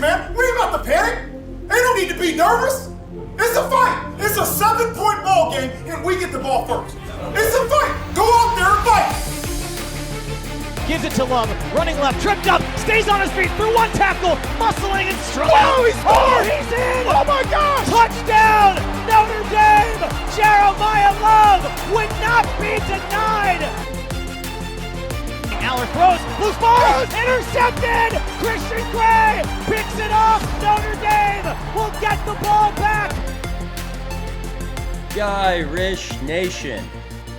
man. We ain't about to panic. Ain't no need to be nervous. It's a fight. It's a 7-point ball game, and we get the ball first. It's a fight. Go out there and fight. Gives it to Love, running left, tripped up, stays on his feet through one tackle, muscling and struggling. Whoa, he scored! He's in! Oh my gosh! Touchdown, Notre Dame! Jeremiah Love would not be denied! Aller throws, loose ball, intercepted! Christian Gray picks it off, Notre Dame will get the ball back! Irish Nation,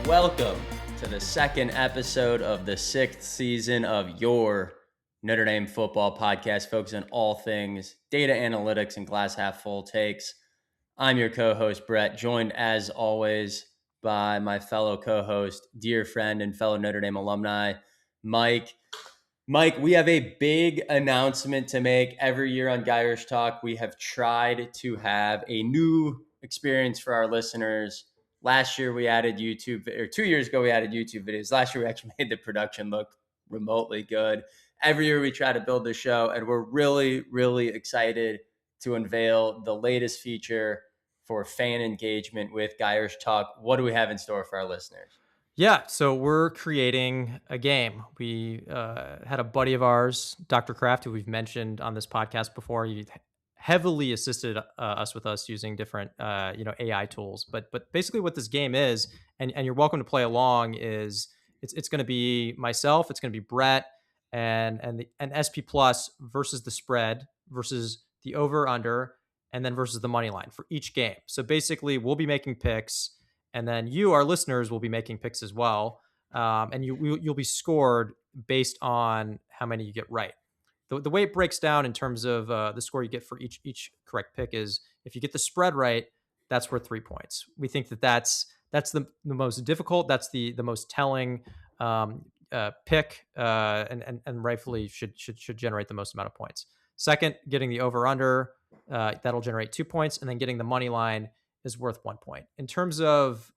welcome to the second episode of the 6th season of your Notre Dame football podcast, focusing on all things data analytics and glass half full takes. I'm your co-host, Brett, joined as always by my fellow co-host, dear friend and fellow Notre Dame alumni, Mike. Mike, we have a big announcement to make. Every year on Irish Talk, we have tried to have a new experience for our listeners. Last year we added YouTube, or 2 years ago we added YouTube videos. Last year we actually made the production look remotely good. Every year we try to build the show, and we're really, really excited to unveil the latest feature for fan engagement with Irish Talk. What do we have in store for our listeners? Yeah, so we're creating a game. We had a buddy of ours, Dr. Kraft, who we've mentioned on this podcast before. He heavily assisted us with using different AI tools. But basically what this game is, and you're welcome to play along, is it's going to be myself, it's going to be Brett, and SP Plus versus the spread versus the over under, and then versus the money line for each game. So basically we'll be making picks, and then you, our listeners, will be making picks as well. And you'll be scored based on how many you get right. The way it breaks down in terms of the score you get for each correct pick is, if you get the spread right, that's worth 3 points. We think that's the most difficult. That's the most telling pick, and rightfully should generate the most amount of points. Second, getting the over under, that'll generate 2 points, and then getting the money line is worth 1 point. In terms of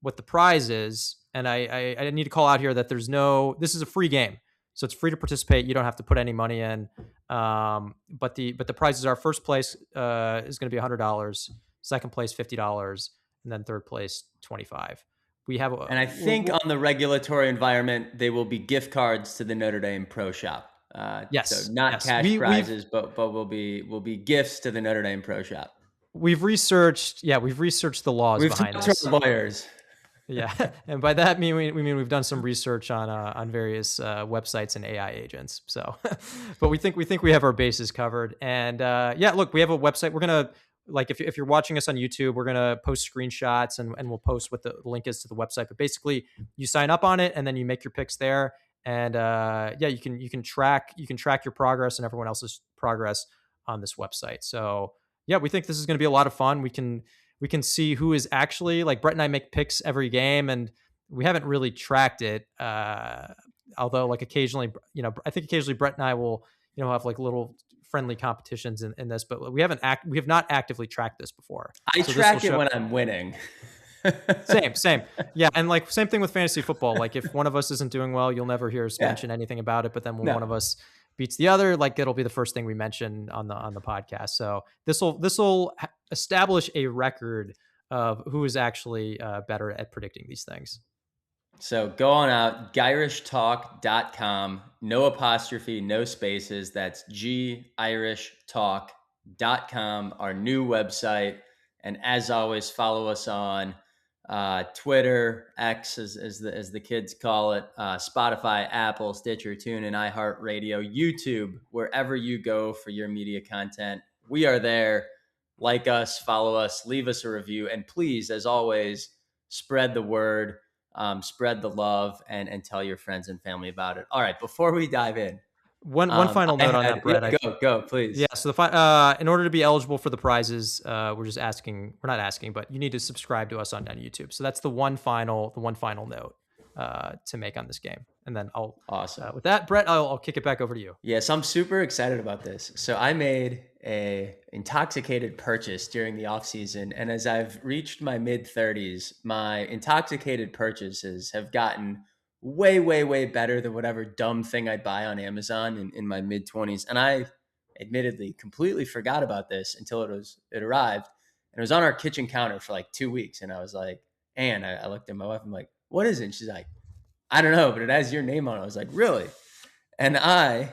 what the prize is, and I need to call out here that this is a free game. So it's free to participate. You don't have to put any money in. But the prizes are: first place is going to be $100, second place $50, and then third place $25. We have, and I think on the regulatory environment, they will be gift cards to the Notre Dame Pro Shop. Yes, so not cash prizes, but will be gifts to the Notre Dame Pro Shop. We've researched the laws behind this. Lawyers. Yeah, and by that we mean we've done some research on various websites and AI agents. So, but we think we have our bases covered. And look, we have a website. We're gonna, if you're watching us on YouTube, we're gonna post screenshots and we'll post what the link is to the website. But basically, you sign up on it and then you make your picks there. And you can track your progress and everyone else's progress on this website. So yeah, we think this is going to be a lot of fun. We can see who is actually, like, Brett and I make picks every game, and we haven't really tracked it. Although, like, occasionally, I think occasionally Brett and I will, have like little friendly competitions in this, but we have not actively tracked this before. I track it when I'm winning. Same. Yeah. And like, same thing with fantasy football. Like, if one of us isn't doing well, you'll never hear us mention anything about it. But then when one of us beats the other, like, it'll be the first thing we mention on the podcast. So this will establish a record of who is actually better at predicting these things. So go on out, girishtalk.com, no apostrophe, no spaces. That's girishtalk.com, our new website. And as always, follow us on Twitter, X as the kids call it, Spotify, Apple, Stitcher, TuneIn, iHeartRadio, YouTube, wherever you go for your media content. We are there. Like us, follow us, leave us a review, and please, as always, spread the word, spread the love, and tell your friends and family about it. All right, before we dive in, one final note on that, Brett. Go, please. Yeah. So in order to be eligible for the prizes, we're not asking, but you need to subscribe to us on YouTube. So that's the one final note to make on this game. And then with that, Brett, I'll kick it back over to you. Yes, I'm super excited about this. So I made a intoxicated purchase during the off season, and as I've reached my mid 30s, my intoxicated purchases have gotten way, way, way better than whatever dumb thing I'd buy on Amazon in my mid 20s. And I admittedly completely forgot about this until it arrived, and it was on our kitchen counter for like 2 weeks. And I was like, and I looked at my wife. I'm like, what is it? And she's like, I don't know, but it has your name on it. I was like, really? And I,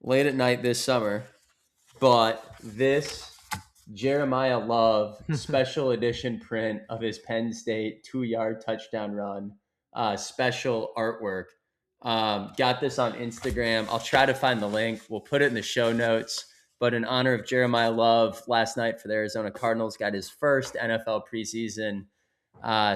late at night this summer, bought this Jeremiah Love special edition print of his Penn State 2-yard touchdown run, special artwork. Got this on Instagram. I'll try to find the link. We'll put it in the show notes. But in honor of Jeremiah Love, last night for the Arizona Cardinals, got his first NFL preseason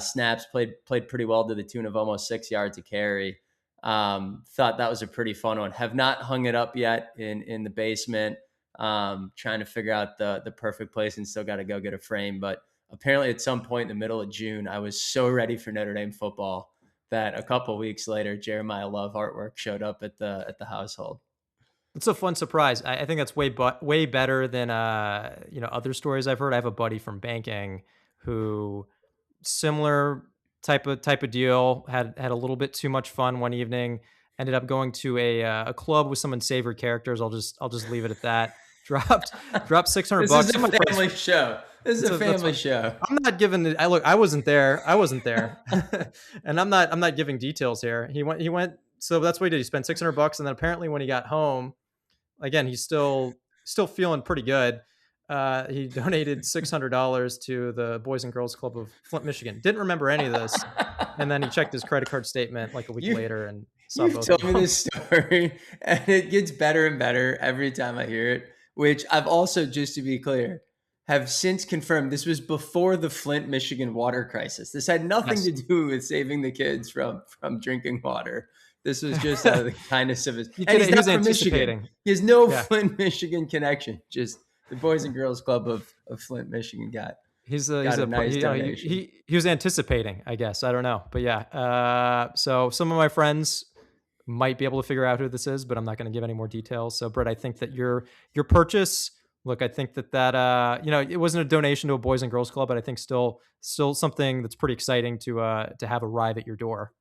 snaps, played pretty well to the tune of almost 6 yards a carry. Thought that was a pretty fun one. Have not hung it up yet in the basement. Trying to figure out the perfect place, and still got to go get a frame. But apparently at some point in the middle of June, I was so ready for Notre Dame football that a couple weeks later, Jeremiah Love artwork showed up at the household. It's a fun surprise. I think that's way better than other stories I've heard. I have a buddy from banking who similar type of deal, had a little bit too much fun one evening, ended up going to a club with some unsavory characters. I'll just leave it at that. Dropped $600. This is a family show. This is a family show. I'm not giving it. I wasn't there. And I'm not giving details here. He went. So that's what he did. He spent $600, and then apparently when he got home, again, he's still feeling pretty good. He donated $600 to the Boys and Girls Club of Flint, Michigan. Didn't remember any of this, and then he checked his credit card statement like a week later and saw both. You've told me this story, and it gets better and better every time I hear it. Which I've also, just to be clear, have since confirmed this was before the Flint, Michigan water crisis. This had nothing to do with saving the kids from drinking water. This was just out of the kindness of his. And he's not from Michigan. He has no Flint, Michigan connection. Just the Boys and Girls Club of Flint, Michigan got. He's a nice donation. He was anticipating, I guess. I don't know, but yeah. So some of my friends might be able to figure out who this is, but I'm not going to give any more details. So Brett, I think that your purchase. Look, I think that it wasn't a donation to a Boys and Girls Club, but I think still something that's pretty exciting to have arrive at your door.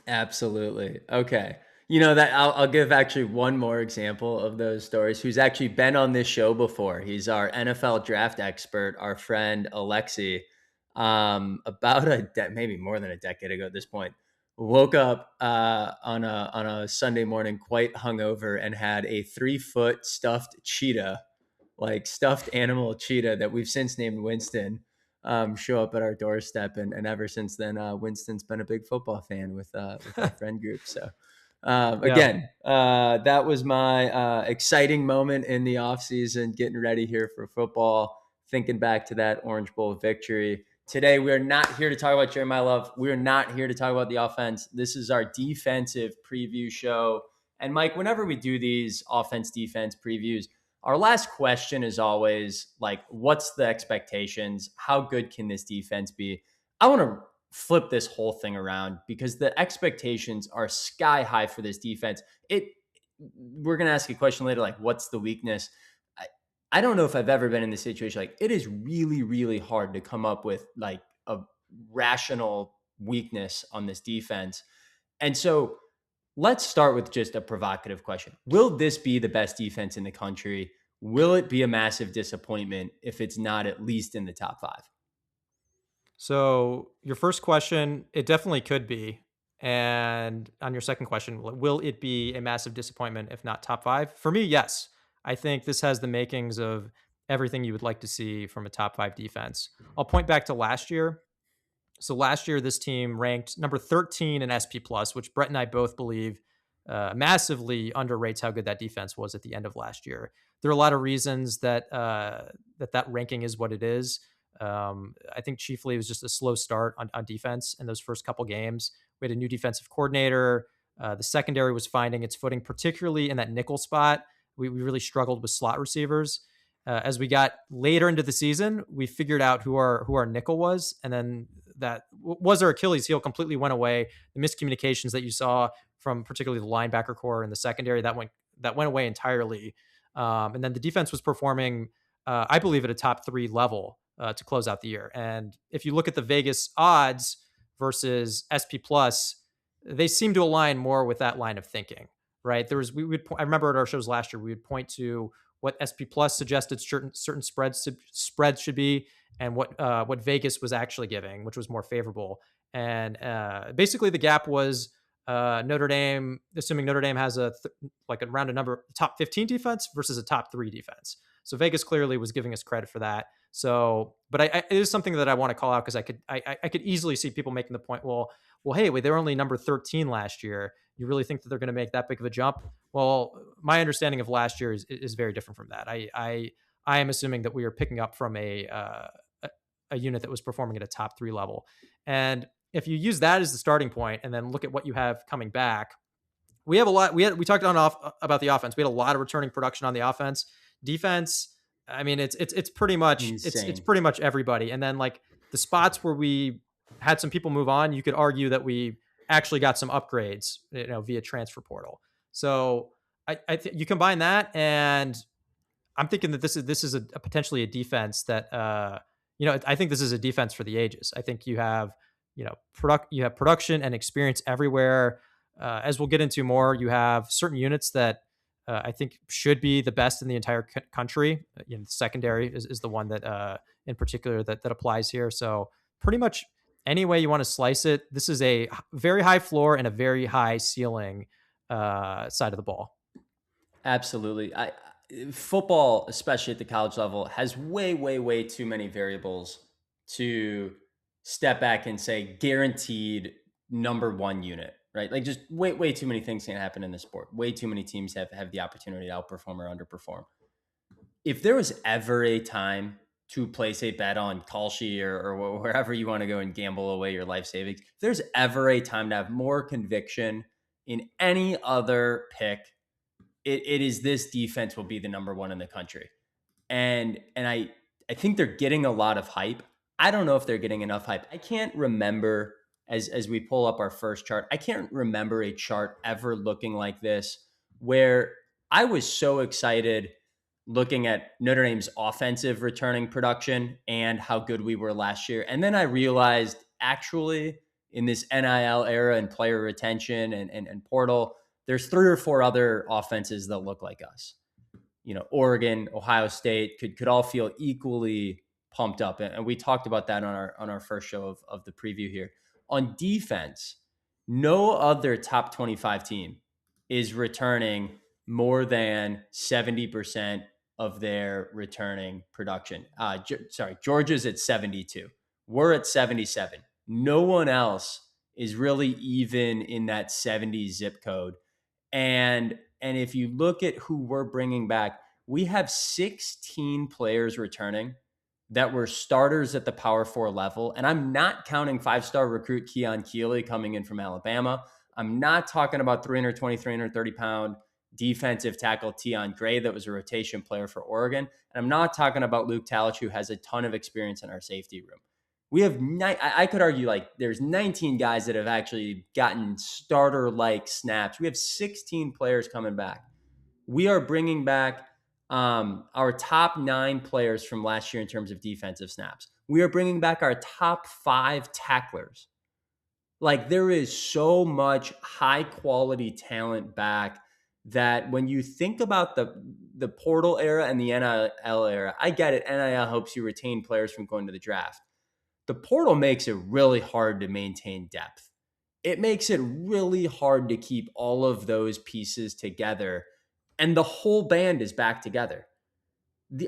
Absolutely. Okay. That I'll give actually one more example of those stories, who's actually been on this show before. He's our NFL draft expert, our friend Alexi. About maybe more than a decade ago at this point, woke up on a Sunday morning quite hungover and had a 3-foot stuffed cheetah, like stuffed animal cheetah that we've since named Winston, show up at our doorstep. And ever since then, Winston's been a big football fan with our friend group. So again, that was my exciting moment in the offseason, getting ready here for football, thinking back to that Orange Bowl victory. Today, we are not here to talk about Jeremiah Love. We are not here to talk about the offense. This is our defensive preview show. And Mike, whenever we do these offense-defense previews, our last question is always like, what's the expectations? How good can this defense be? I want to flip this whole thing around because the expectations are sky high for this defense. We're going to ask a question later, like, what's the weakness? I don't know if I've ever been in this situation. Like, it is really, really hard to come up with like a rational weakness on this defense. And so let's start with just a provocative question. Will this be the best defense in the country? Will it be a massive disappointment if it's not at least in the top 5? So your first question, it definitely could be. And on your second question, will it be a massive disappointment if not top 5? For me, yes. I think this has the makings of everything you would like to see from a top 5 defense. I'll point back to last year. So last year, this team ranked number 13 in SP+, which Brett and I both believe massively underrates how good that defense was at the end of last year. There are a lot of reasons that ranking is what it is. I think chiefly it was just a slow start on defense in those first couple games. We had a new defensive coordinator. The secondary was finding its footing, particularly in that nickel spot. We really struggled with slot receivers. As we got later into the season, we figured out who our nickel was, and then that was our Achilles heel completely went away. The miscommunications that you saw from particularly the linebacker core and the secondary that went away entirely. And then the defense was performing, I believe, at a top 3 level to close out the year. And if you look at the Vegas odds versus SP+, they seem to align more with that line of thinking. right? I remember at our shows last year, we would point to what SP Plus suggested certain spreads should be, and what Vegas was actually giving, which was more favorable. And basically, the gap was Notre Dame, assuming Notre Dame has like around a number top 15 defense versus a top 3 defense. So Vegas clearly was giving us credit for that. So, but it is something that I want to call out because I could easily see people making the point, well, hey, wait, they were only number 13 last year. You really think that they're going to make that big of a jump? Well, my understanding of last year is very different from that. I am assuming that we are picking up from a unit that was performing at a top 3 level, and if you use that as the starting point and then look at what you have coming back, we have a lot. We talked about the offense. We had a lot of returning production on the offense. Defense, I mean, it's pretty much it's pretty much everybody. And then like the spots where we had some people move on, you could argue that we actually got some upgrades, via transfer portal. So I think you combine that, and I'm thinking that this is a potentially a defense that I think this is a defense for the ages. I think you have production and experience everywhere. As we'll get into more, you have certain units that I think should be the best in the entire country. The secondary is the one that in particular that applies here. So pretty much any way you want to slice it, this is a very high floor and a very high ceiling side of the ball. Absolutely. Football, especially at the college level, has way, way, way too many variables to step back and say guaranteed number 1 unit, right? Like just way, way too many things can happen in the sport. Way too many teams have the opportunity to outperform or underperform. If there was ever a time to place a bet on Kalshi or wherever you want to go and gamble away your life savings, if there's ever a time to have more conviction in any other pick, it is this defense will be the number 1 in the country. And I think they're getting a lot of hype. I don't know if they're getting enough hype. I can't remember, as we pull up our first chart, I can't remember a chart ever looking like this where I was so excited looking at Notre Dame's offensive returning production and how good we were last year. And then I realized actually in this NIL era and player retention and portal, there's 3 or 4 other offenses that look like us. Oregon, Ohio State could all feel equally pumped up. And we talked about that on our first show of the preview here. On defense, no other top 25 team is returning more than 70% of their returning production. Georgia's at 72. We're at 77. No one else is really even in that 70 zip code. And if you look at who we're bringing back, we have 16 players returning that were starters at the Power 4 level. And I'm not counting 5-star recruit Keon Keeley coming in from Alabama. I'm not talking about 320, 330-pound defensive tackle Tion Gray that was a rotation player for Oregon. And I'm not talking about Luke Talich, who has a ton of experience in our safety room. We have, I could argue like there's 19 guys that have actually gotten starter-like snaps. We have 16 players coming back. We are bringing back our top 9 players from last year in terms of defensive snaps. We are bringing back our top 5 tacklers. Like there is so much high-quality talent back that when you think about the portal era and the NIL era, I get it. NIL helps you retain players from going to the draft. The portal makes it really hard to maintain depth. It makes it really hard to keep all of those pieces together, and the whole band is back together.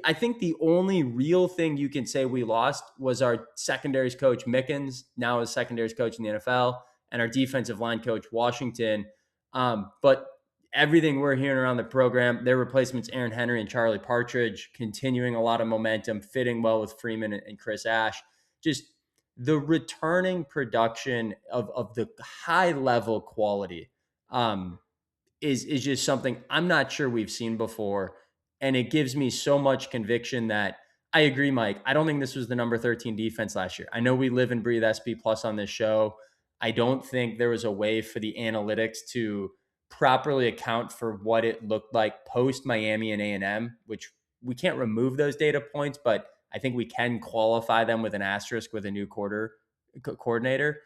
I think the only real thing you can say we lost was our secondaries coach, Mickens, now is secondaries coach in the NFL, and our defensive line coach, Washington. But everything we're hearing around the program, their replacements, Aaron Henry and Charlie Partridge, continuing a lot of momentum, fitting well with Freeman and Chris Ash. Just the returning production of the high level quality is just something I'm not sure we've seen before. And it gives me so much conviction that I agree, Mike. I don't think this was the number 13 defense last year. I know we live and breathe SP Plus on this show. I don't think there was a way for the analytics to properly account for what it looked like post Miami and A&M, which we can't remove those data points, but I think we can qualify them with an asterisk with a new coordinator.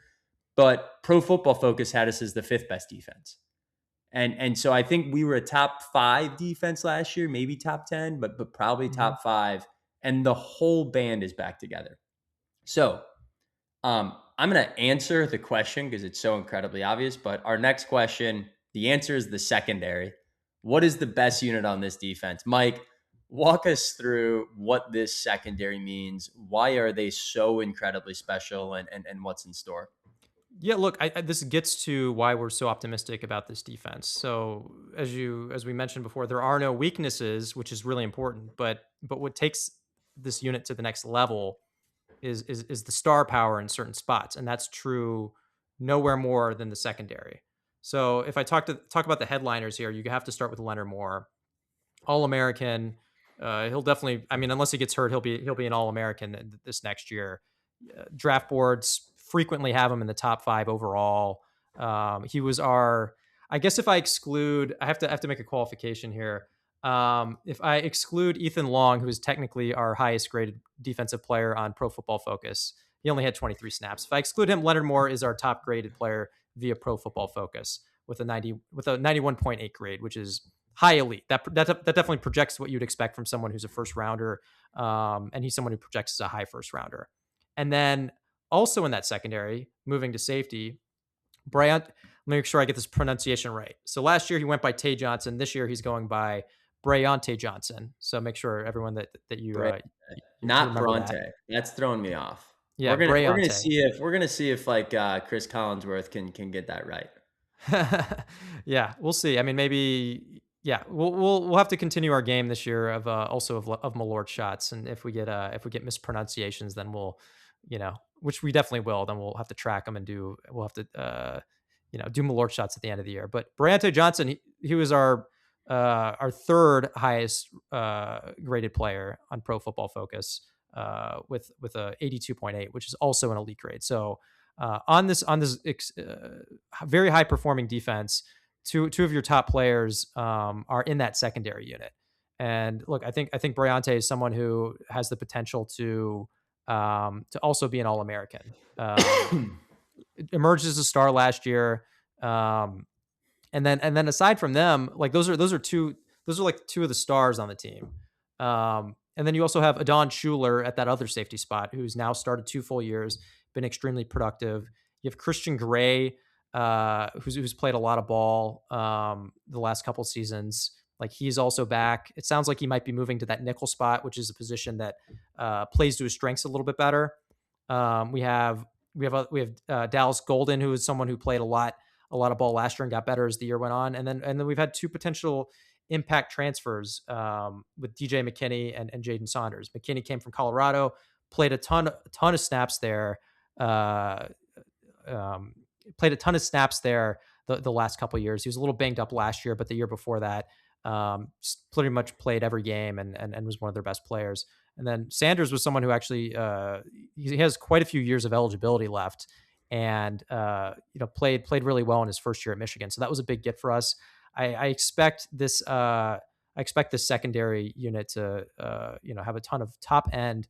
But Pro Football Focus had us as the 5th best defense. And so I think we were a top 5 defense last year, maybe top 10, but probably top 5. And the whole band is back together. So I'm going to answer the question because it's so incredibly obvious. But our next question, the answer is the secondary. What is the best unit on this defense? Mike, walk us through what this secondary means. Why are they so incredibly special, and what's in store? Yeah, look, this gets to why we're so optimistic about this defense. So, as we mentioned before, there are no weaknesses, which is really important. But what takes this unit to the next level is the star power in certain spots, and that's true nowhere more than the secondary. So, if I talk about the headliners here, you have to start with Leonard Moore, All-American. He'll definitely. I mean, unless he gets hurt, he'll be an All-American this next year. Draft boards frequently have him in the top 5 overall. He was our. I guess if I exclude, I have to make a qualification here. If I exclude Ethan Long, who is technically our highest graded defensive player on Pro Football Focus, he only had 23 snaps. If I exclude him, Leonard Moore is our top graded player via Pro Football Focus with a 91.8 grade, which is high elite. That definitely projects what you'd expect from someone who's a first rounder, and he's someone who projects as a high first rounder. And then also in that secondary, moving to safety, Bryant. Let me make sure I get this pronunciation right. So last year he went by Tay Johnson. This year he's going by Bryante Johnson. So make sure everyone that you not Bronte. That's throwing me off. Yeah, we're gonna see if like Chris Collinsworth can get that right. Yeah, we'll see. I mean, maybe. Yeah, we'll have to continue our game this year of Malort shots, and if we get mispronunciations, then we'll, which we definitely will. Then we'll have to track them and we'll have to do Malort shots at the end of the year. But Bryante Johnson, he was our third highest graded player on Pro Football Focus with a 82.8, which is also an elite grade. So on this very high performing defense, two of your top players are in that secondary unit. And look, I think Bryante is someone who has the potential to also be an All-American. Emerged as a star last year. And then aside from them, like those are like two of the stars on the team. And then you also have Adon Schuler at that other safety spot, who's now started 2 full years, been extremely productive. You have Christian Gray, who's played a lot of ball the last couple seasons. Like he's also back. It sounds like he might be moving to that nickel spot, which is a position that plays to his strengths a little bit better. We have Dallas Golden, who is someone who played a lot of ball last year and got better as the year went on. And then we've had 2 potential impact transfers with DJ McKinney and Jaden Saunders. McKinney came from Colorado, played a ton of snaps there. Played a ton of snaps there the last couple of years. He was a little banged up last year, but the year before that, pretty much played every game and was one of their best players. And then Sanders was someone who actually he has quite a few years of eligibility left, and played really well in his first year at Michigan. So that was a big get for us. I expect this secondary unit to have a ton of top end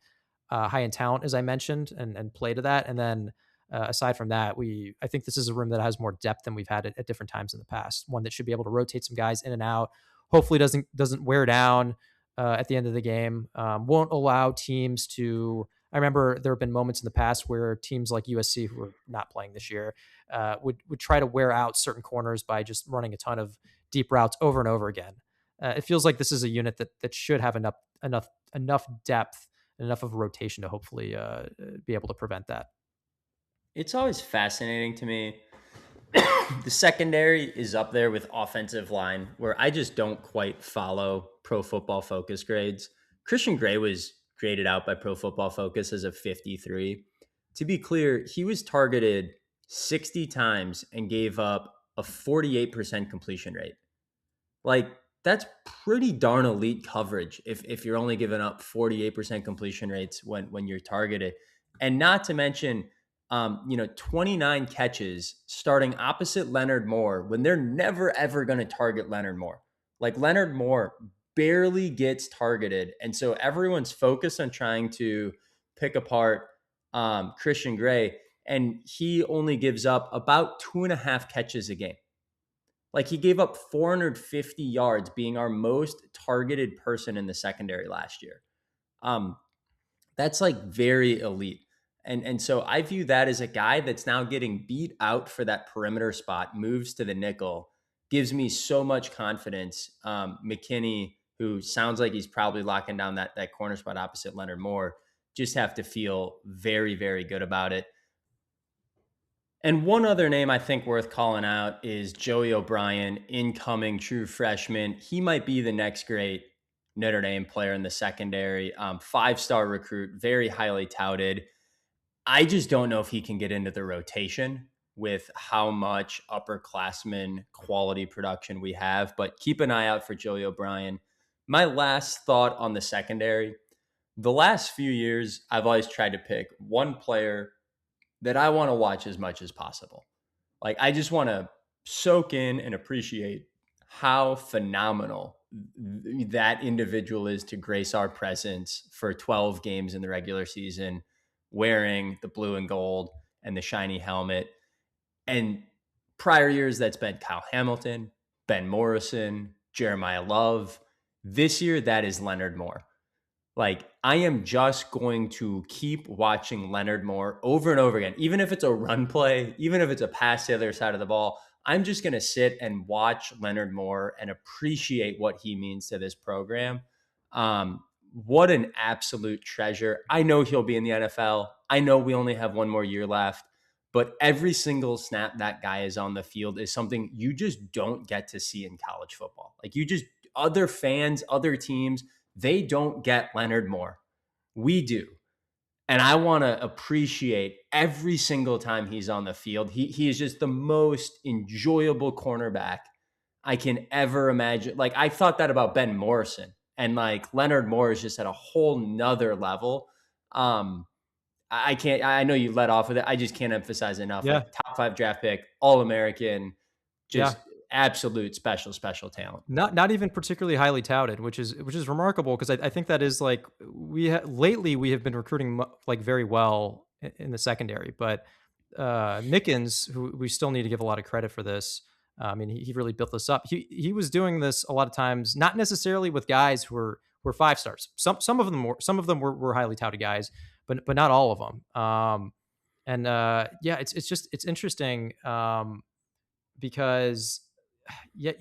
high end talent, as I mentioned, and play to that. And then aside from that, I think this is a room that has more depth than we've had at different times in the past. One that should be able to rotate some guys in and out. Hopefully doesn't wear down at the end of the game. Won't allow teams to. I remember there have been moments in the past where teams like USC, who are not playing this year, would try to wear out certain corners by just running a ton of deep routes over and over again. It feels like this is a unit that should have enough depth and enough of a rotation to hopefully be able to prevent that. It's always fascinating to me. The secondary is up there with offensive line, where I just don't quite follow Pro Football Focus grades. Christian Gray was graded out by Pro Football Focus as a 53. To be clear, he was targeted 60 times and gave up a 48% completion rate. Like, that's pretty darn elite coverage if you're only giving up 48% completion rates when you're targeted. And not to mention, 29 catches starting opposite Leonard Moore when they're never, ever going to target Leonard Moore. Like, Leonard Moore barely gets targeted. And so everyone's focused on trying to pick apart Christian Gray, and he only gives up about 2.5 catches a game. Like, he gave up 450 yards, being our most targeted person in the secondary last year. That's like very elite. And so I view that as a guy that's now getting beat out for that perimeter spot, moves to the nickel, gives me so much confidence. McKinney, who sounds like he's probably locking down that corner spot opposite Leonard Moore, just have to feel very, very good about it. And one other name I think worth calling out is Joey O'Brien, incoming true freshman. He might be the next great Notre Dame player in the secondary. 5-star recruit, very highly touted. I just don't know if he can get into the rotation with how much upperclassmen quality production we have, but keep an eye out for Joey O'Brien. My last thought on the secondary, the last few years, I've always tried to pick one player that I want to watch as much as possible. Like, I just want to soak in and appreciate how phenomenal that individual is to grace our presence for 12 games in the regular season, wearing the blue and gold and the shiny helmet. And prior years, that's been Kyle Hamilton, Ben Morrison, Jeremiah Love. This year, that is Leonard Moore. Like, I am just going to keep watching Leonard Moore over and over again, even if it's a run play, even if it's a pass to the other side of the ball. I'm just going to sit and watch Leonard Moore and appreciate what he means to this program. What an absolute treasure. I know he'll be in the NFL. I know we only have one more year left, but every single snap that guy is on the field is something you just don't get to see in college football. Like, other fans, other teams, they don't get Leonard Moore. We do. And I want to appreciate every single time he's on the field. He is just the most enjoyable cornerback I can ever imagine. Like, I thought that about Ben Morrison, and like Leonard Moore is just at a whole nother level. I know you let off with it. I just can't emphasize enough. Yeah. Like, top 5 draft pick, All-American, just absolute special talent. Not even particularly highly touted, which is remarkable, because I think that is like, lately we have been recruiting like very well in the secondary, but Mickens, who we still need to give a lot of credit for this. I mean, he really built this up. He was doing this a lot of times, not necessarily with guys who were 5 stars. Some of them were highly touted guys, but not all of them. It's interesting because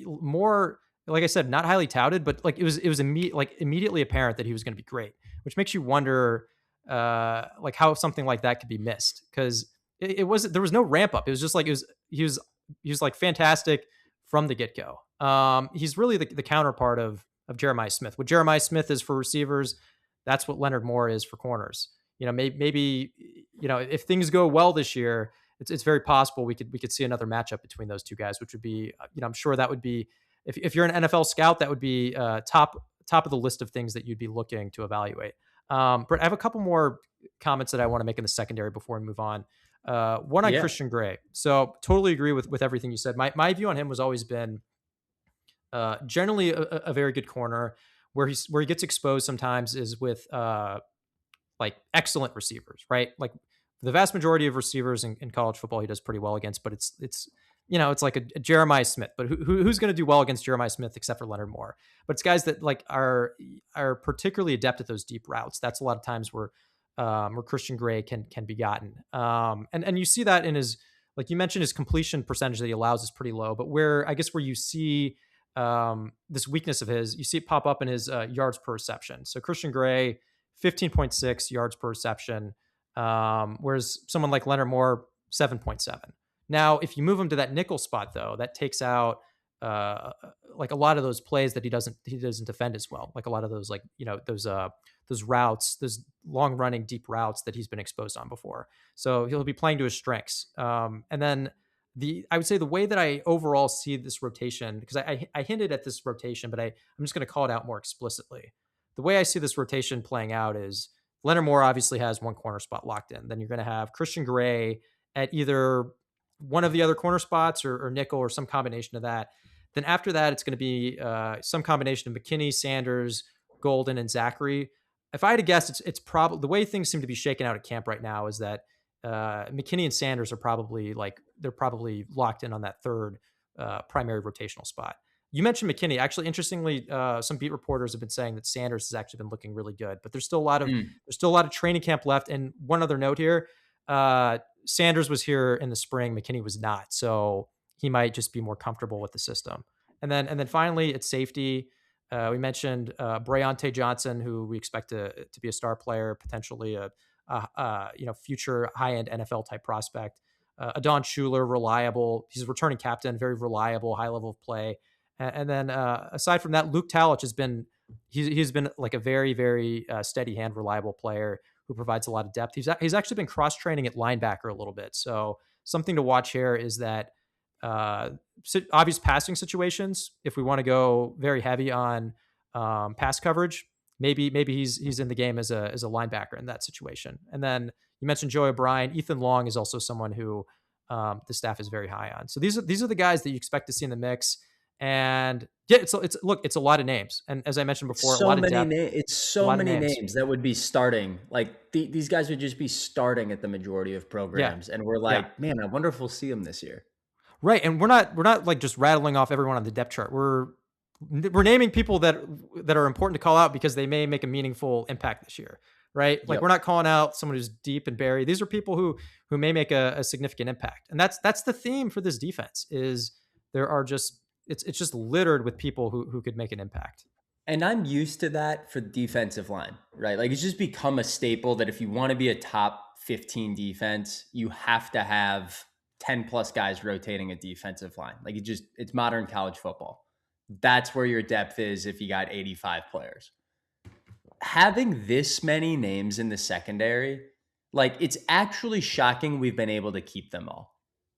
more, like I said, not highly touted, but like it was immediately apparent that he was going to be great, which makes you wonder like how something like that could be missed, because there was no ramp up. It was just like he was like fantastic from the get-go. He's really the counterpart of Jeremiah Smith. What Jeremiah Smith is for receivers, that's what Leonard Moore is for corners. Maybe if things go well this year, it's very possible we could see another matchup between those two guys, which would be, I'm sure that would be, if you're an NFL scout, that would be top of the list of things that you'd be looking to evaluate. Brett, I have a couple more comments that I want to make in the secondary before we move on. One on Christian Gray. So totally agree with everything you said. My view on him was always been generally a very good corner. Where he gets exposed sometimes is with like excellent receivers, right? Like the vast majority of receivers in college football, he does pretty well against, but it's like a Jeremiah Smith, but who's going to do well against Jeremiah Smith except for Leonard Moore? But it's guys that like are particularly adept at those deep routes. That's a lot of times where Christian Gray can be gotten. And you see that in his, like you mentioned, his completion percentage that he allows is pretty low, but where you see this weakness of his, you see it pop up in his yards per reception. So Christian Gray, 15.6 yards per reception, whereas someone like Leonard Moore, 7.7. Now, if you move him to that nickel spot, though, that takes out like a lot of those plays that he doesn't defend as well. Like a lot of those, like, those routes, those long running deep routes that he's been exposed on before. So he'll be playing to his strengths. And then I would say the way that I overall see this rotation, because I hinted at this rotation, but I'm just going to call it out more explicitly. The way I see this rotation playing out is Leonard Moore obviously has one corner spot locked in. Then you're going to have Christian Gray at either one of the other corner spots or nickel or some combination of that. Then after that, it's going to be some combination of McKinney, Sanders, Golden, and Zachary. If I had to guess, it's probably the way things seem to be shaken out at camp right now is that McKinney and Sanders are probably locked in on that third primary rotational spot. You mentioned McKinney. Actually, interestingly, some beat reporters have been saying that Sanders has actually been looking really good, but there's still a lot of training camp left. And one other note here, Sanders was here in the spring, McKinney was not, so he might just be more comfortable with the system. And then finally, it's safety. We mentioned Brayonte Johnson, who we expect to be a star player, potentially a future high-end NFL type prospect. Adon Schuler, reliable. He's a returning captain, very reliable, high level of play. And then aside from that, Luke Talich he's been like a very, very steady hand, reliable player who provides a lot of depth. He's actually been cross training at linebacker a little bit. So something to watch here is that obvious passing situations. If we want to go very heavy on pass coverage, maybe he's in the game as a linebacker in that situation. And then you mentioned Joey O'Brien. Ethan Long is also someone who the staff is very high on. So these are the guys that you expect to see in the mix. And yeah, it's a lot of names. And as I mentioned before, so a lot many of depth, it's so many names that would be starting. Like these guys would just be starting at the majority of programs. And we're like, man, I wonder if we'll see them this year. Right. And we're not like just rattling off everyone on the depth chart. We're naming people that are important to call out because they may make a meaningful impact this year. Right. Like we're not calling out someone who's deep and buried. These are people who may make a significant impact. And that's the theme for this defense is there are just, it's just littered with people who could make an impact. And I'm used to that for the defensive line, right? Like it's just become a staple that if you want to be a top 15 defense, you have to have 10 plus guys rotating a defensive line. Like it's modern college football. That's where your depth is if you got 85 players. Having this many names in the secondary, like it's actually shocking we've been able to keep them all.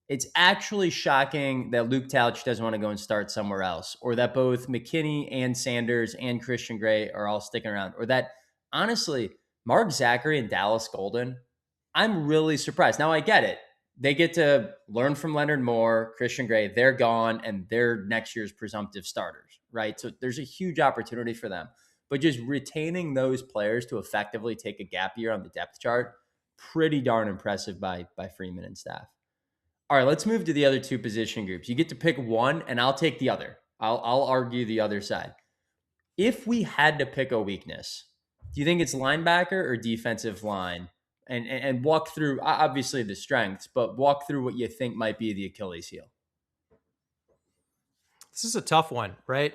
It's actually shocking that Luke Talich doesn't want to go and start somewhere else, or that both McKinney and Sanders and Christian Gray are all sticking around, or that honestly, Mark Zachary and Dallas Golden, I'm really surprised. Now I get it. They get to learn from Leonard Moore, Christian Gray, they're gone, and they're next year's presumptive starters, right? So there's a huge opportunity for them. But just retaining those players to effectively take a gap year on the depth chart, pretty darn impressive by Freeman and staff. All right, let's move to the other two position groups. You get to pick one, and I'll take the other. I'll argue the other side. If we had to pick a weakness, do you think it's linebacker or defensive line? And walk through, obviously, the strengths, but walk through what you think might be the Achilles heel. This is a tough one, right?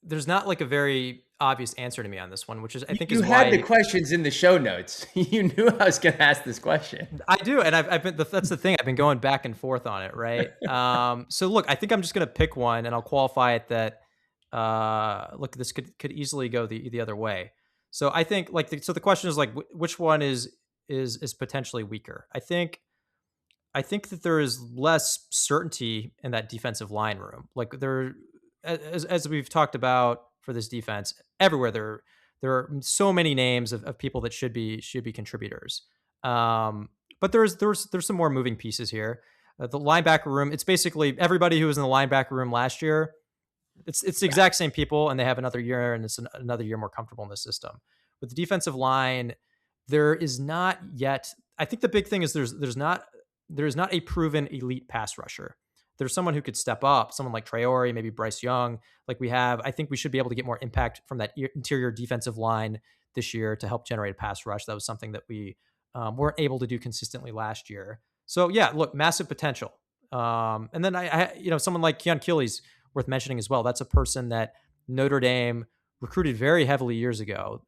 There's not like a very obvious answer to me on this one, which is I think you is had why the questions in the show notes. You knew I was going to ask this question. I do, and I've been that's the thing. I've been going back and forth on it, right? So look, I think I'm just going to pick one, and I'll qualify it that look, this could easily go the other way. So I think so the question is like which one is potentially weaker. I think that there is less certainty in that defensive line room. Like as we've talked about for this defense, everywhere there are so many names of people that should be contributors. But there's some more moving pieces here. The linebacker room, it's basically everybody who was in the linebacker room last year. It's the exact same people, and they have another year, and it's another year more comfortable in the system. With the defensive line, there is not yet. I think the big thing is there is not a proven elite pass rusher. There's someone who could step up, someone like Traore, maybe Bryce Young, like we have. I think we should be able to get more impact from that interior defensive line this year to help generate a pass rush. That was something that we weren't able to do consistently last year. So yeah, look, massive potential. And then I someone like Keon Keeley's worth mentioning as well. That's a person that Notre Dame recruited very heavily years ago.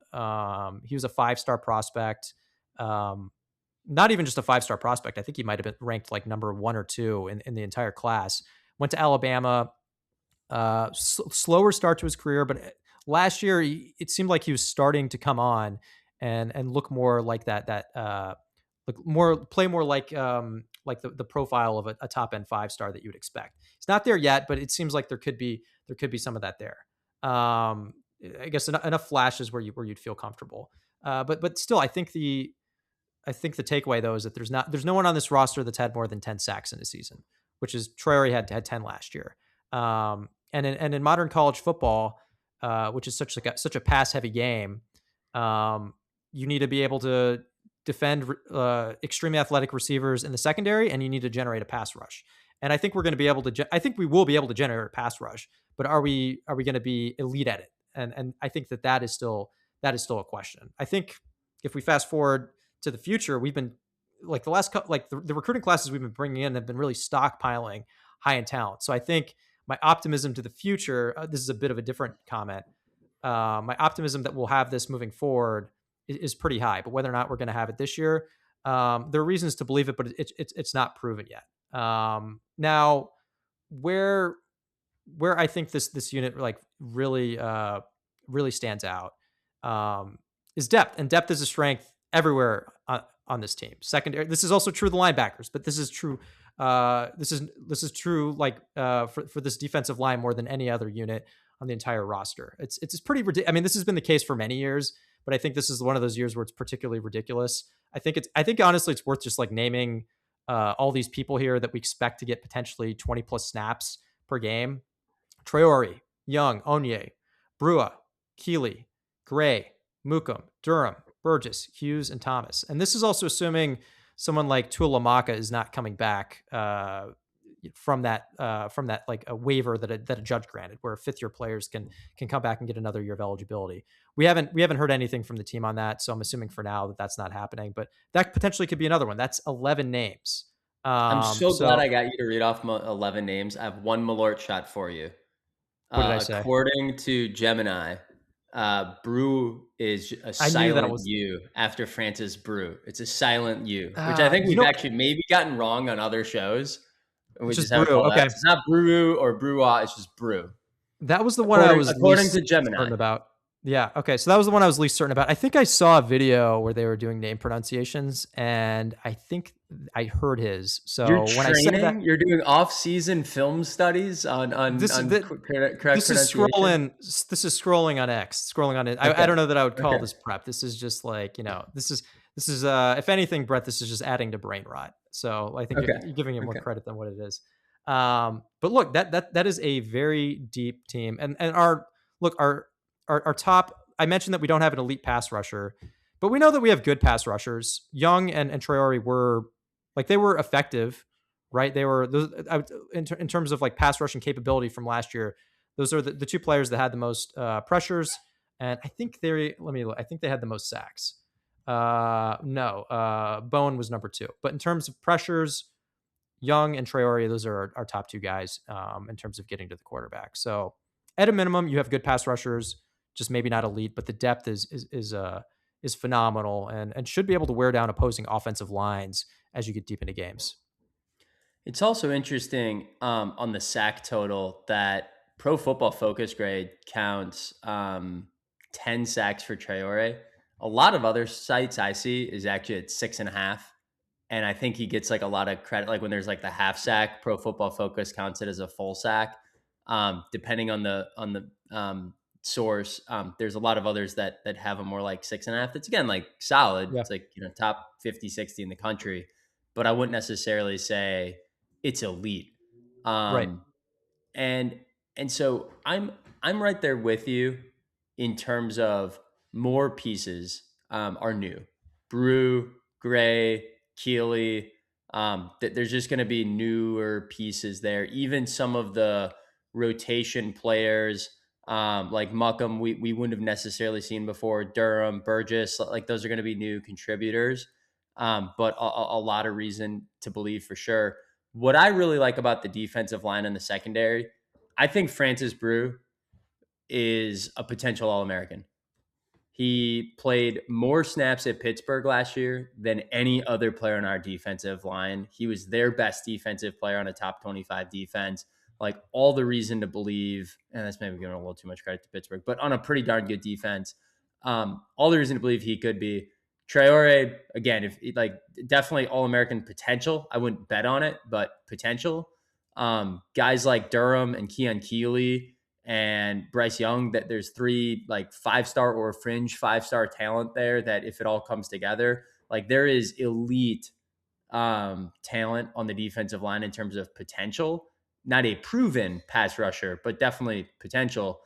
He was a 5-star prospect. Not even just a 5-star prospect. I think he might have been ranked like number 1 or 2 in the entire class. Went to Alabama, slower start to his career, but last year it seemed like he was starting to come on and look more like play more like the profile of a top end 5-star that you would expect. It's not there yet, but it seems like there could be some of that there. I guess enough flashes where you'd feel comfortable. But still, I think the takeaway though is that there's no one on this roster that's had more than 10 sacks in a season, which is Traore had 10 last year. And in modern college football, which is such a pass heavy game, you need to be able to defend extremely athletic receivers in the secondary, and you need to generate a pass rush. And I think we're going to be able to. I think we will be able to generate a pass rush, but are we going to be elite at it? And I think that is still a question. I think if we fast forward to the future, we've been like the last couple, like the recruiting classes we've been bringing in have been really stockpiling high end talent. So I think my optimism to the future, this is a bit of a different comment. My optimism that we'll have this moving forward is pretty high, but whether or not we're going to have it this year, there are reasons to believe it, but it's not proven yet. Now, where I think this unit like really stands out is depth, and depth is a strength everywhere on this team. Secondary, this is also true of the linebackers, but this is true. This is true like for this defensive line more than any other unit on the entire roster. It's pretty ridiculous. I mean, this has been the case for many years, but I think this is one of those years where it's particularly ridiculous. I think honestly, it's worth just like naming all these people here that we expect to get potentially 20 plus snaps per game. Traore, Young, Onye, Brua, Keeley, Gray, Mukum, Durham, Burgess, Hughes, and Thomas. And this is also assuming someone like Tuilamaka is not coming back from that like a waiver that a judge granted, where fifth year players can come back and get another year of eligibility. We haven't heard anything from the team on that, so I'm assuming for now that that's not happening. But that potentially could be another one. That's 11 names. I'm so glad I got you to read off 11 names. I have one Malort shot for you. What did I say? According to Gemini, Brew is a silent U after Francis Brew. It's a silent U, which I think we've actually maybe gotten wrong on other shows. We just have Brew. Okay. It's not Brew or Brewa. It's just Brew. That was the one I was according to Gemini certain about. Yeah. Okay. So that was the one I was least certain about. I think I saw a video where they were doing name pronunciations, and I think I heard his. So when I said that, you're doing off-season film studies on correct this is scrolling. This is scrolling on X. Scrolling on it. Okay. I don't know that I would call this prep. This is just like, this is if anything, Brett, this is just adding to brain rot. So I think you're giving it more credit than what it is. But look, that is a very deep team, and our top. I mentioned that we don't have an elite pass rusher, but we know that we have good pass rushers. Young and Traore were they were effective, right? They were in terms of like pass rushing capability from last year. Those are the two players that had the most pressures, and I think they had the most sacks. Bowen was number 2, but in terms of pressures, Young and Traore, those are our top 2 guys in terms of getting to the quarterback. So at a minimum, you have good pass rushers, just maybe not elite, but the depth is phenomenal and should be able to wear down opposing offensive lines as you get deep into games. It's also interesting on the sack total that Pro Football Focus grade counts 10 sacks for Traore. A lot of other sites I see is actually at 6.5. And I think he gets like a lot of credit. Like when there's like the half sack, Pro Football Focus counts it as a full sack. Depending on the source, there's a lot of others that have a more like 6.5. That's again, like solid. Yeah. It's like, top 50, 60 in the country, but I wouldn't necessarily say it's elite. Right. And so I'm right there with you in terms of more pieces are new. Brew, Gray, Keeley, there's just going to be newer pieces there. Even some of the rotation players, like Muckham, we wouldn't have necessarily seen before. Durham, Burgess, like those are going to be new contributors. But a lot of reason to believe for sure. What I really like about the defensive line and the secondary, I think Francis Brew is a potential All-American. He played more snaps at Pittsburgh last year than any other player on our defensive line. He was their best defensive player on a top 25 defense. Like all the reason to believe, and that's maybe giving a little too much credit to Pittsburgh, but on a pretty darn good defense, all the reason to believe he could be. Traore, again, if like definitely All-American potential. I wouldn't bet on it, but potential. Guys like Durham and Keon Keeley and Bryce Young, that there's 3 like 5-star or fringe 5-star talent there that if it all comes together, like there is elite talent on the defensive line in terms of potential. Not a proven pass rusher, but definitely potential.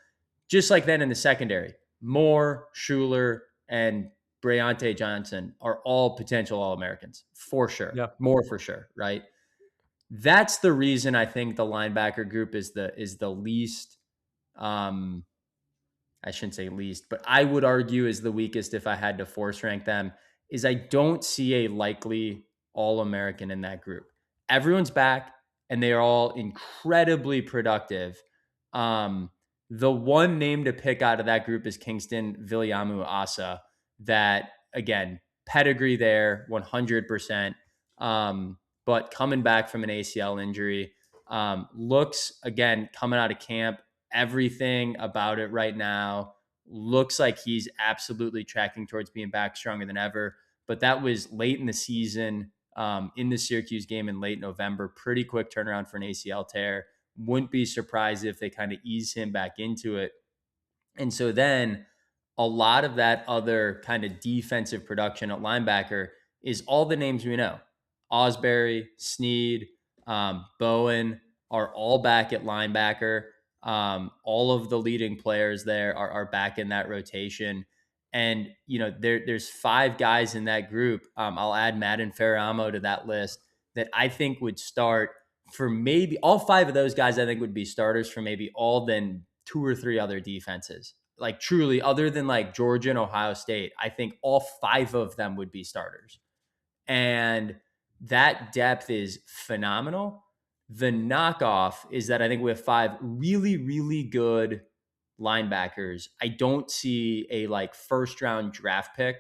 Just like then in the secondary, Moore, Schuler, and Breonte Johnson are all potential All-Americans for sure. Yeah. More for sure, right? That's the reason I think the linebacker group is the least. I shouldn't say least, but I would argue is the weakest if I had to force rank them. Is I don't see a likely All-American in that group. Everyone's back, and they are all incredibly productive. The one name to pick out of that group is Kingston Viliamu Asa. That again, pedigree there, 100%. But coming back from an ACL injury, looks again coming out of camp. Everything about it right now looks like he's absolutely tracking towards being back stronger than ever. But that was late in the season, in the Syracuse game in late November. Pretty quick turnaround for an ACL tear. Wouldn't be surprised if they kind of ease him back into it. And so then a lot of that other kind of defensive production at linebacker is all the names we know. Osbury, Sneed, Bowen are all back at linebacker. All of the leading players there are back in that rotation. And, there's 5 guys in that group. I'll add Madden Ferramo to that list that I think would start for maybe all 5 of those guys. I think would be starters for maybe all then 2 or 3 other defenses. Like truly, other than like Georgia and Ohio State, I think all 5 of them would be starters. And that depth is phenomenal. The knockoff is that I think we have 5 really, really good linebackers. I don't see a like first round draft pick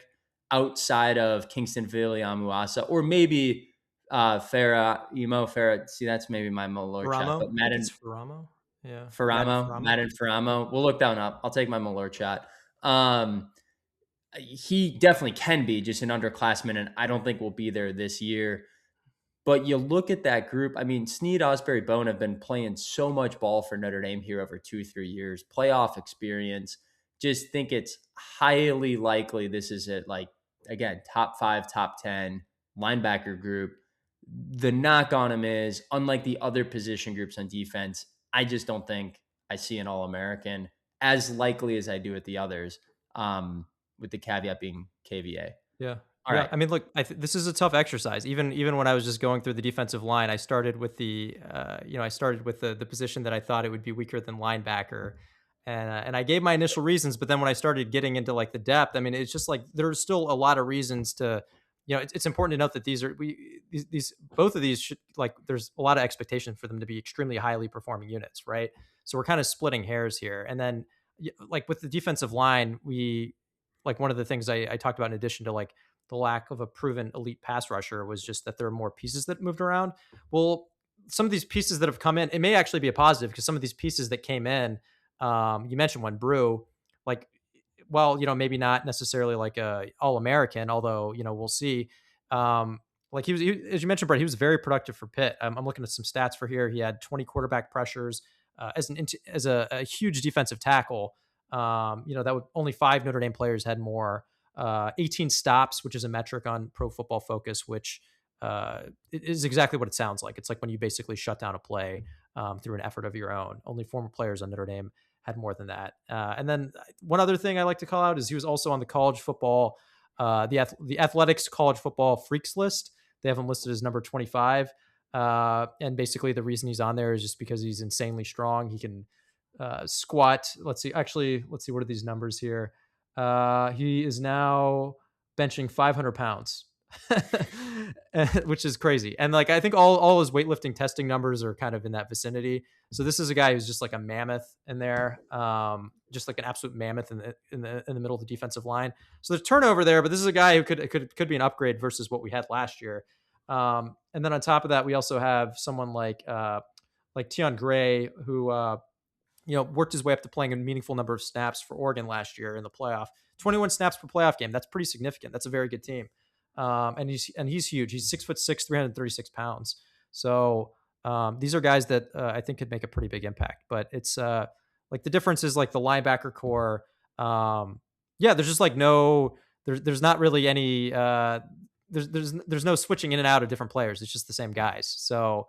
outside of Kingston Viliamu-Asa or maybe Farah. See, that's maybe my Malort shot. But Madden Ferramo. Yeah. Madden Ferramo. We'll look that one up. I'll take my Malort shot. He definitely can be just an underclassman, and I don't think we'll be there this year. But you look at that group, I mean, Sneed, Osbury, Bone have been playing so much ball for Notre Dame here over 2-3 years. Playoff experience. Just think it's highly likely this is it. Like, again, top 5, top 10 linebacker group. The knock on him is, unlike the other position groups on defense, I just don't think I see an All-American as likely as I do with the others, with the caveat being KVA. Yeah. All right. I mean, look, this is a tough exercise. Even when I was just going through the defensive line, I started with the position that I thought it would be weaker than linebacker, and I gave my initial reasons. But then when I started getting into like the depth, I mean, it's just like there's still a lot of reasons to, it's important to note that both of these should, like, there's a lot of expectation for them to be extremely highly performing units, right? So we're kind of splitting hairs here, and then like with the defensive line, one of the things I talked about in addition to like the lack of a proven elite pass rusher was just that there are more pieces that moved around. Well, some of these pieces that have come in, it may actually be a positive because some of these pieces that came in, you mentioned one, Brew, like, well, maybe not necessarily like a All-American, although, we'll see. Like he was, as you mentioned, Brett, he was very productive for Pitt. I'm looking at some stats for here. He had 20 quarterback pressures as a huge defensive tackle. That would only 5 Notre Dame players had more. 18 stops, which is a metric on Pro Football Focus, which is exactly what it sounds like. It's like when you basically shut down a play through an effort of your own. Only former players on Notre Dame had more than that. And then one other thing I like to call out is he was also on the college football, the Athletics college football freaks list. They have him listed as number 25. And basically the reason he's on there is just because he's insanely strong. He can squat. Let's see. What are these numbers here? He is now benching 500 pounds, which is crazy. And like, I think all his weightlifting testing numbers are kind of in that vicinity. So this is a guy who's just like a mammoth in there, just like an absolute mammoth in the middle of the defensive line. So there's turnover there, but this is a guy who could be an upgrade versus what we had last year. And then on top of that, we also have someone like Tion Gray, who, worked his way up to playing a meaningful number of snaps for Oregon last year in the playoff. 21 snaps per playoff game. That's pretty significant. That's a very good team. And he's huge. He's 6'6", 336 pounds. So these are guys that I think could make a pretty big impact. But it's like the difference is like the linebacker core. There's just like there's not really any. There's no switching in and out of different players. It's just the same guys. So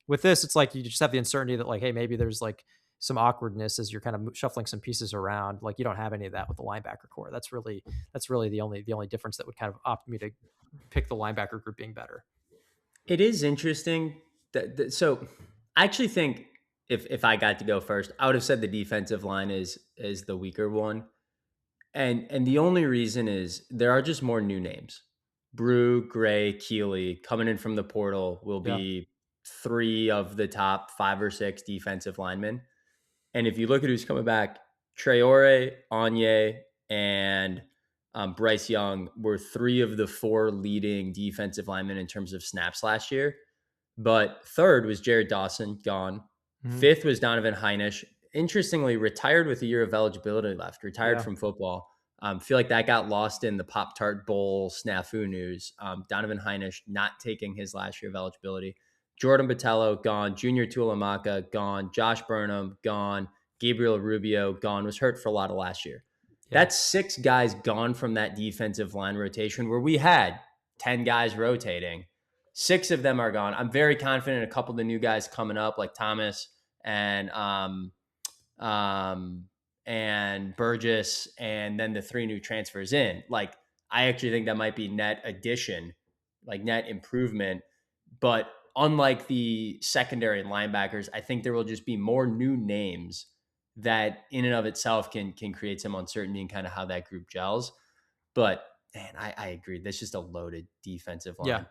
with this, it's like you just have the uncertainty that like, hey, maybe there's like some awkwardness as you're kind of shuffling some pieces around. Like you don't have any of that with the linebacker core. That's really the only difference that would kind of opt me to pick the linebacker group being better. It is interesting so I actually think if I got to go first, I would have said the defensive line is the weaker one. And the only reason is there are just more new names. Brew, Gray, Keeley coming in from the portal will Yeah. be three of the top 5 or 6 defensive linemen. And if you look at who's coming back, Traore, Anye, and Bryce Young were 3 of the 4 leading defensive linemen in terms of snaps last year. But third was Jared Dawson, gone. Mhm. Fifth was Donovan Heinisch. Interestingly, retired with a year of eligibility left, retired Yeah. from football. Feel like that got lost in the Pop Tart Bowl snafu news. Donovan Heinisch not taking his last year of eligibility. Jordan Botello, gone. Junior Tuilamaka, gone. Josh Burnham, gone. Gabriel Rubio, gone. Was hurt for a lot of last year. Yeah. That's 6 guys gone from that defensive line rotation where we had 10 guys rotating. 6 of them are gone. I'm very confident in a couple of the new guys coming up, like Thomas um, and Burgess, and then the 3 new transfers in. Like, I actually think that might be net addition, like net improvement. But unlike the secondary and linebackers, I think there will just be more new names that in and of itself can create some uncertainty in kind of how that group gels. But man, I agree. That's just a loaded defensive Yeah. line.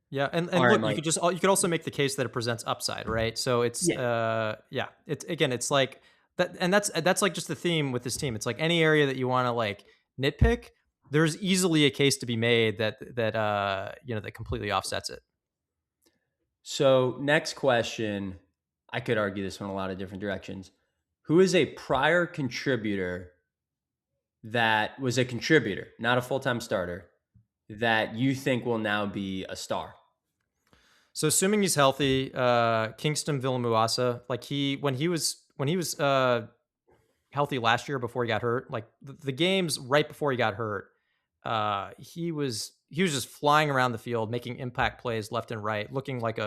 Yeah, All and right, look, Mike. you could also make the case that it presents upside, right? So it's Yeah. yeah, it's again, it's like that, and that's like just the theme with this team. It's like any area that you want to like nitpick, there's easily a case to be made that that completely offsets it. So, next question, I could argue this one a lot of different directions. Who is a prior contributor that was a contributor, not a full time starter, that you think will now be a star? So assuming he's healthy, Kingston Villamuasa, like when he was healthy last year before he got hurt, like the games right before he got hurt, he was just flying around the field, making impact plays left and right, looking like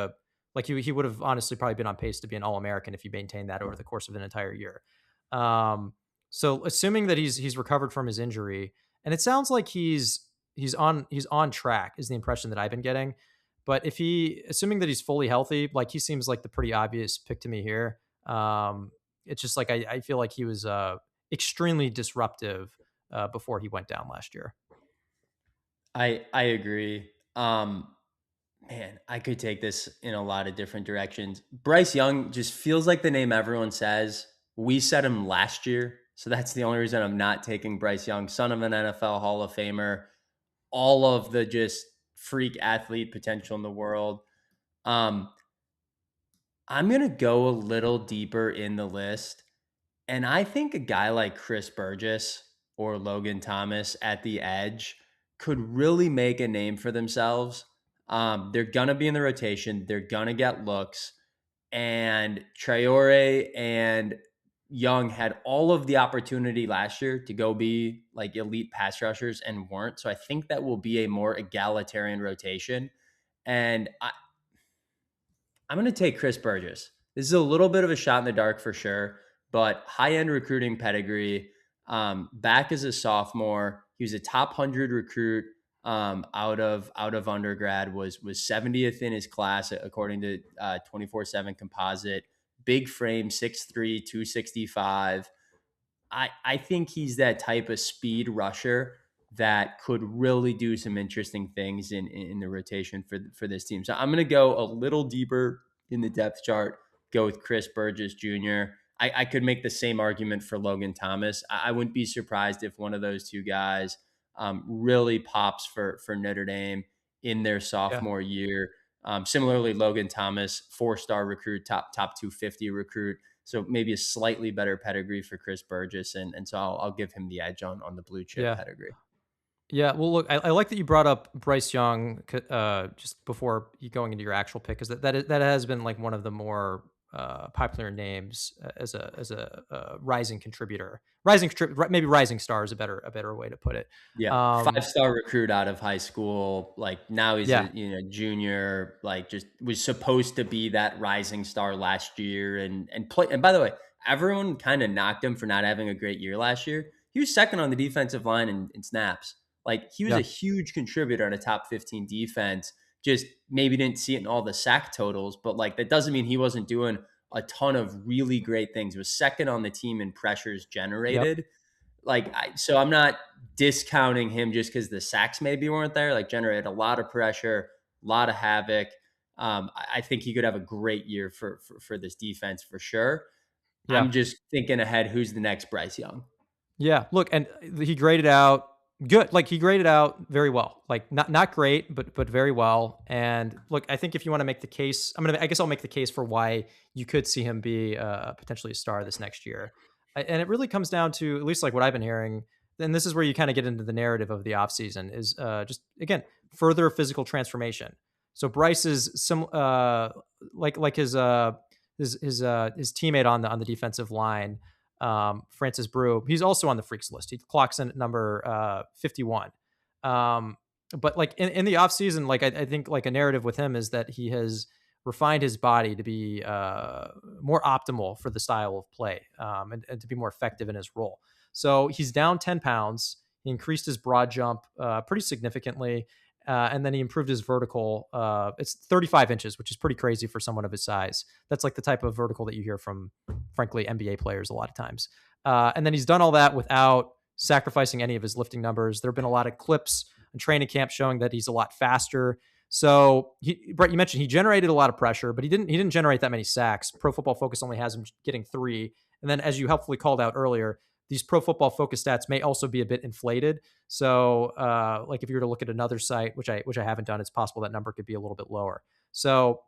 he would have honestly probably been on pace to be an All-American if he maintained that over the course of an entire year. Um, so assuming that he's recovered from his injury, and it sounds like he's on track is the impression that I've been getting. But assuming that he's fully healthy, like he seems like the pretty obvious pick to me here. It's just like I feel like he was extremely disruptive before he went down last year. I agree. Man, I could take this in a lot of different directions. Bryce Young just feels like the name everyone says. We said him last year, so that's the only reason I'm not taking Bryce Young, son of an NFL Hall of Famer, all of the just freak athlete potential in the world. Um, I'm going to go a little deeper in the list. And I think a guy like Chris Burgess or Logan Thomas at the edge could really make a name for themselves. They're going to be in the rotation, they're going to get looks. And Traore and Young had all of the opportunity last year to go be like elite pass rushers and weren't. So I think that will be a more egalitarian rotation. And I'm going to take Chris Burgess. This is a little bit of a shot in the dark for sure, but high-end recruiting pedigree. Back as a sophomore, he was a top 100 recruit out of undergrad. Was 70th in his class according to 24/7 Composite. Big frame, 6'3", 265. I think he's that type of speed rusher that could really do some interesting things in the rotation for this team. So I'm going to go a little deeper in the depth chart, go with Chris Burgess Jr. I could make the same argument for Logan Thomas. I wouldn't be surprised if one of those 2 guys really pops for Notre Dame in their Yeah. sophomore year. Similarly, Logan Thomas, 4-star recruit, top 250 recruit. So maybe a slightly better pedigree for Chris Burgess. And so I'll give him the edge on the blue chip Yeah. pedigree. Yeah, well, look, I like that you brought up Bryce Young just before you going into your actual pick, because that has been like one of the more popular names as a maybe rising star is a better way to put it. Yeah, Um, 5-star recruit out of high school. Like now he's yeah, a junior. Like just was supposed to be that rising star last year and play. And by the way, everyone kind of knocked him for not having a great year last year. He was second on the defensive line in snaps. Like he was a yeah, huge contributor on a top 15 defense. just maybe didn't see it in all the sack totals, but like that doesn't mean he wasn't doing a ton of really great things. He was second on the team in pressures Yep. generated. So I'm not discounting him just because the sacks maybe weren't there. Like, generated a lot of pressure, a lot of havoc. I think he could have a great year for this defense for sure. Yeah. I'm just thinking ahead. Who's the next Bryce Young? Yeah. Look, and he graded out good. Like, he graded out very well. Like, not great, but very well. And look, I think if you want to make the case, I guess I'll make the case for why you could see him be potentially a star this next year. And it really comes down to, at least like what I've been hearing, and this is where you kind of get into the narrative of the offseason, is just, again, further physical transformation. So Bryce is like his teammate on the defensive line, Francis Brew. He's also on the freaks list. He clocks in at number 51. But like in the offseason, like I think like a narrative with him is that he has refined his body to be more optimal for the style of play, and to be more effective in his role. So he's down 10 pounds. He increased his broad jump pretty significantly. And then he improved his vertical. It's 35 inches, which is pretty crazy for someone of his size. That's like the type of vertical that you hear from, frankly, NBA players a lot of times. And then he's done all that without sacrificing any of his lifting numbers. There have been a lot of clips in training camp showing that he's a lot faster. So, Brett, you mentioned he generated a lot of pressure, but he didn't generate that many sacks. Pro Football Focus only has him getting 3. And then, as you helpfully called out earlier, these Pro Football Focus stats may also be a bit inflated. So, like if you were to look at another site, which I haven't done, it's possible that number could be a little bit lower. So,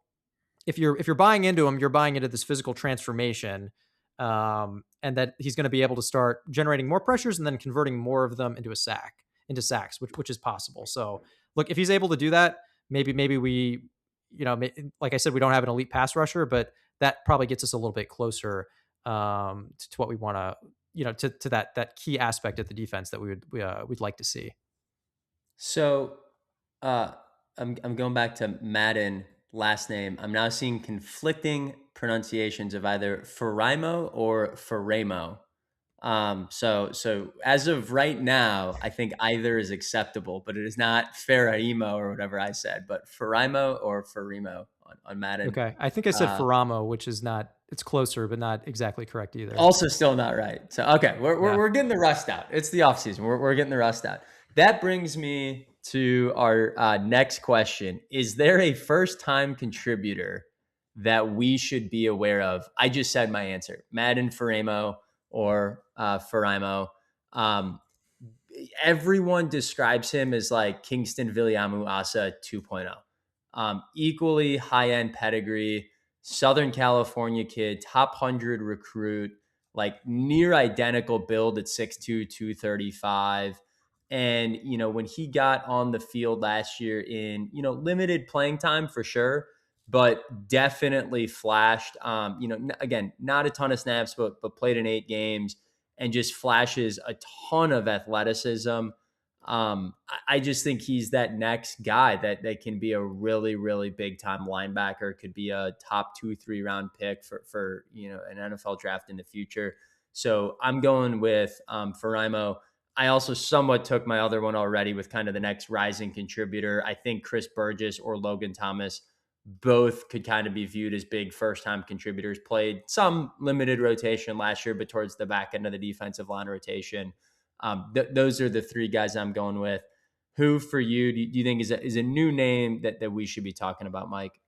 if you're buying into him, you're buying into this physical transformation, and that he's going to be able to start generating more pressures and then converting more of them into sacks, which is possible. So, look, if he's able to do that, maybe we, like I said, we don't have an elite pass rusher, but that probably gets us a little bit closer to what we want to. To that key aspect of the defense that we'd like to see. So, I'm going back to Madden last name. I'm now seeing conflicting pronunciations of either Faraimo or Faramo. So as of right now, I think either is acceptable, but it is not Faraimo or whatever I said, but Faraimo or Farimo on Madden. Okay, I think I said Faramo, which is not. It's closer, but not exactly correct either. Also, still not right. So okay, we're getting the rust out. It's the off season. We're getting the rust out. That brings me to our next question. Is there a first-time contributor that we should be aware of? I just said my answer. Madden Faramo or Faraimo. Everyone describes him as like Kingston Viliamu Asa 2.0. Equally high-end pedigree, Southern California kid, top 100 recruit, like near identical build at 6'2", 235. And, when he got on the field last year in, limited playing time for sure, but definitely flashed, again, not a ton of snaps, but played in 8 games and just flashes a ton of athleticism. I just think he's that next guy that can be a really, really big time linebacker, could be a top 2-3 round pick for an NFL draft in the future. So I'm going with Faraimo. I also somewhat took my other one already with kind of the next rising contributor. I think Chris Burgess or Logan Thomas both could kind of be viewed as big first-time contributors. Played some limited rotation last year, but towards the back end of the defensive line rotation. Those are the 3 guys I'm going with. Who for you do you think is a new name that we should be talking about, Mike?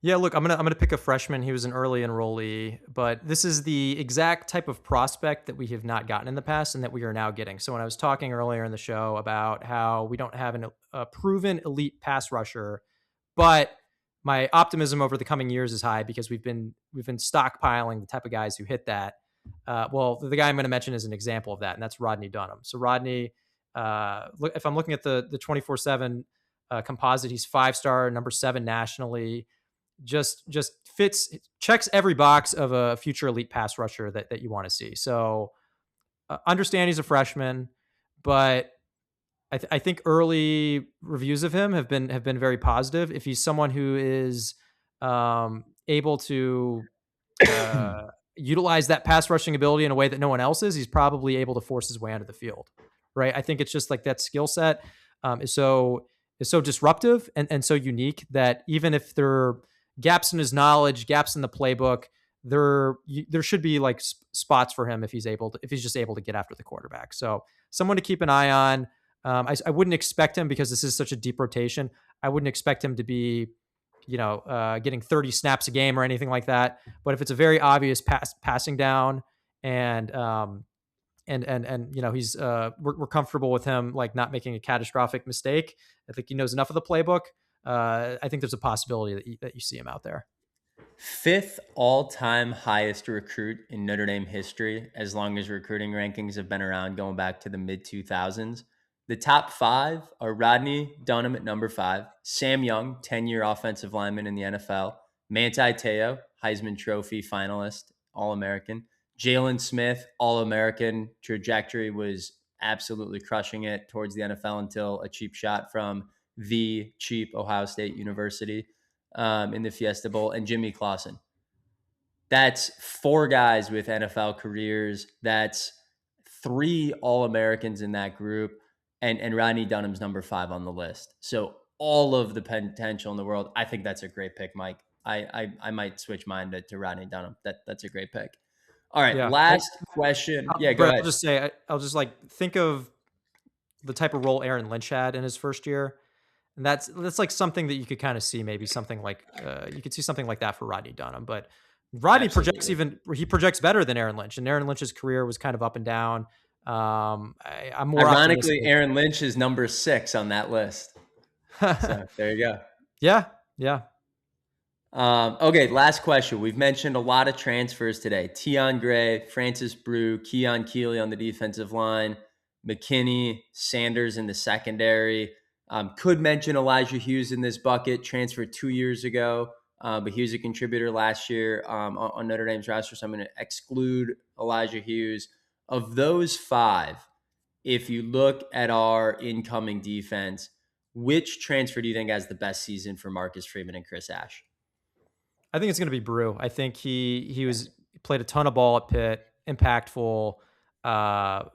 Yeah, look, I'm gonna pick a freshman. He was an early enrollee, but this is the exact type of prospect that we have not gotten in the past and that we are now getting. So when I was talking earlier in the show about how we don't have a proven elite pass rusher, but my optimism over the coming years is high because we've been stockpiling the type of guys who hit that. Well, the guy I'm going to mention is an example of that, and that's Rodney Dunham. So Rodney, if I'm looking at the 24/7 composite, he's 5-star, number 7 nationally. Just checks every box of a future elite pass rusher that you want to see. So understand he's a freshman, but I think early reviews of him have been very positive. If he's someone who is able to utilize that pass rushing ability in a way that no one else is, he's probably able to force his way onto the field, right? I think it's just like that skill set is so is so disruptive and so unique that even if there are gaps in his knowledge, gaps in the playbook, there should be like spots for him if he's just able to get after the quarterback. So someone to keep an eye on. I wouldn't expect him, because this is such a deep rotation, I wouldn't expect him to be, getting 30 snaps a game or anything like that. But if it's a very obvious passing down, and he's we're comfortable with him like not making a catastrophic mistake, I think he knows enough of the playbook. I think there's a possibility that you see him out there. 5th all-time highest recruit in Notre Dame history, as long as recruiting rankings have been around, going back to the mid-2000s. The top 5 are Rodney Dunham at number 5, Sam Young, 10-year offensive lineman in the NFL, Manti Te'o, Heisman Trophy finalist, All-American, Jalen Smith, All-American trajectory, was absolutely crushing it towards the NFL until a cheap shot from the cheap Ohio State University in the Fiesta Bowl, and Jimmy Clausen. That's 4 guys with NFL careers. That's 3 All-Americans in that group, and Rodney Dunham's number 5 on the list. So all of the potential in the world. I think that's a great pick, Mike. I might switch mine to Rodney Dunham. That's a great pick. All right, Yeah. last question. Yeah, go Brett, ahead. I'll just say, I'll just like think of the type of role Aaron Lynch had in his first year. And that's like something that you could kind of see, maybe something like you could see something like that for Rodney Dunham. But Rodney projects better than Aaron Lynch, and Aaron Lynch's career was kind of up and down. I'm more ironically, optimistic. Aaron Lynch is number 6 on that list. So there you go. Yeah. Okay, last question. We've mentioned a lot of transfers today. Tion Gray, Francis Brew, Keon Keeley on the defensive line, McKinney, Sanders in the secondary. Could mention Elijah Hughes in this bucket, transferred 2 years ago, but he was a contributor last year on Notre Dame's roster, so I'm going to exclude Elijah Hughes. Of those 5, if you look at our incoming defense, which transfer do you think has the best season for Marcus Freeman and Chris Ash? I think it's going to be Brew. I think he played a ton of ball at Pitt, impactful. By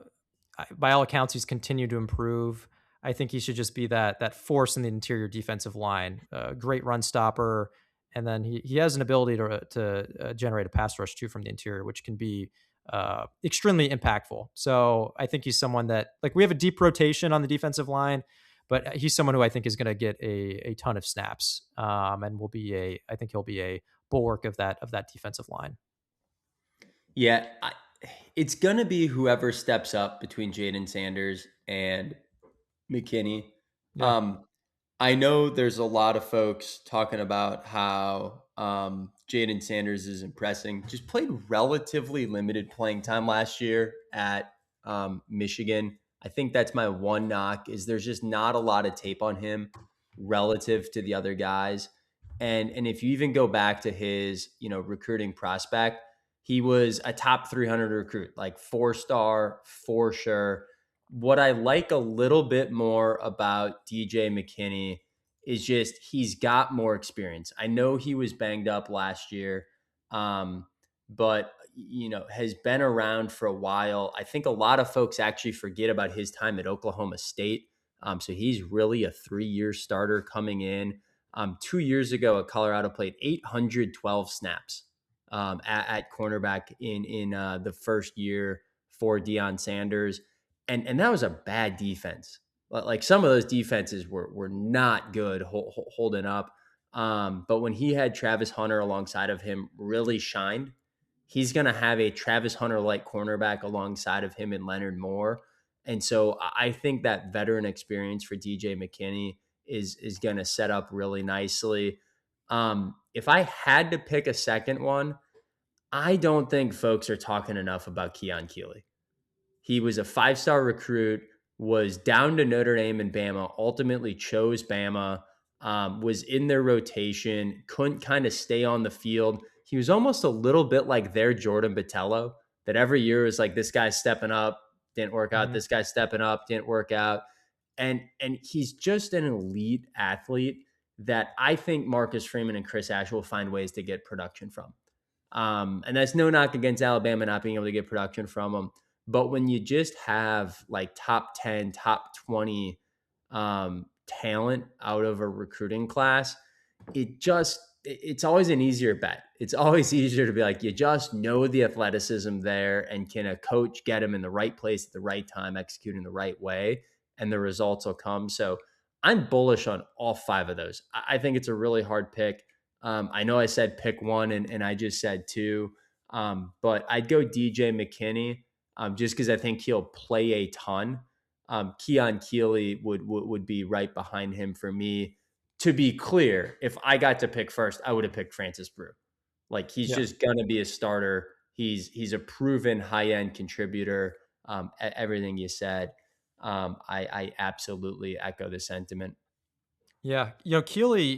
all accounts, he's continued to improve. I think he should just be that force in the interior defensive line. Great run stopper, and then he has an ability to generate a pass rush too from the interior, which can be extremely impactful. So I think he's someone that, like, we have a deep rotation on the defensive line, but he's someone who I think is going to get a ton of snaps, and I think he'll be a bulwark of that defensive line. Yeah, it's going to be whoever steps up between Jaden Sanders and McKinney. Yeah. I know there's a lot of folks talking about how Jaden Sanders is impressing. Just played relatively limited playing time last year at Michigan. I think that's my one knock, is there's just not a lot of tape on him relative to the other guys. And if you even go back to his, recruiting prospect, he was a top 300 recruit, like 4-star for sure. What I like a little bit more about DJ McKinney is just he's got more experience. I know he was banged up last year, but has been around for a while. I think a lot of folks actually forget about his time at Oklahoma State. So he's really a 3-year starter coming in. 2 years ago at Colorado, played 812 snaps at cornerback in the first year for Deion Sanders. And that was a bad defense. Like, some of those defenses were not good holding up. But when he had Travis Hunter alongside of him, really shined. He's going to have a Travis Hunter-like cornerback alongside of him and Leonard Moore. And so I think that veteran experience for DJ McKinney is going to set up really nicely. If I had to pick a second one, I don't think folks are talking enough about Keon Keeley. He was a 5-star recruit, was down to Notre Dame and Bama, ultimately chose Bama, was in their rotation, couldn't kind of stay on the field. He was almost a little bit like their Jordan Botelho, that every year is like, this guy's stepping up, didn't work out. Mm-hmm. This guy's stepping up, didn't work out. And he's just an elite athlete that I think Marcus Freeman and Chris Ash will find ways to get production from. And that's no knock against Alabama not being able to get production from them. But when you just have like top 10, top 20 talent out of a recruiting class, it's always an easier bet. It's always easier to be like, you just know the athleticism there, and can a coach get him in the right place at the right time, executing the right way, and the results will come. So I'm bullish on all 5 of those. I think it's a really hard pick. I know I said pick one, and I just said 2, but I'd go DJ McKinney, just because I think he'll play a ton. Keon Keeley would be right behind him for me. To be clear, if I got to pick first, I would have picked Francis Brew. Like, he's just gonna be a starter. He's a proven high-end contributor. Everything you said, I absolutely echo the sentiment. Yeah, Keeley,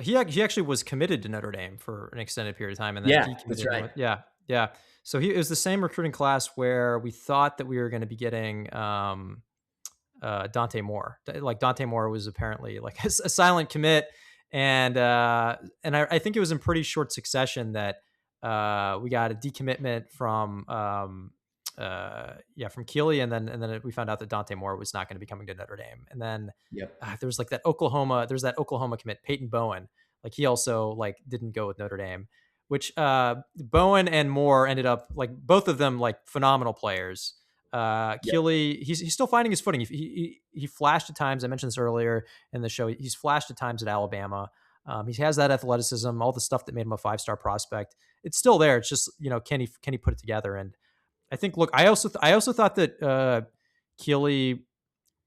he actually was committed to Notre Dame for an extended period of time, and then Yeah, decommitted. that's right. Yeah. So it was the same recruiting class where we thought that we were going to be getting Dante Moore. Like, Dante Moore was apparently like a silent commit, and I think it was in pretty short succession that we got a decommitment from from Keeley, and then we found out that Dante Moore was not going to be coming to Notre Dame, and then Yep. there was that Oklahoma commit, Peyton Bowen. Like, he also didn't go with Notre Dame, which Bowen and Moore ended up, like, both of them like phenomenal players. Yep. Keeley, he's still finding his footing. He flashed at times. I mentioned this earlier in the show. He's flashed at times at Alabama. He has that athleticism, all the stuff that made him a 5-star prospect. It's still there. It's just, can he put it together? And I think, look, I also thought that Keeley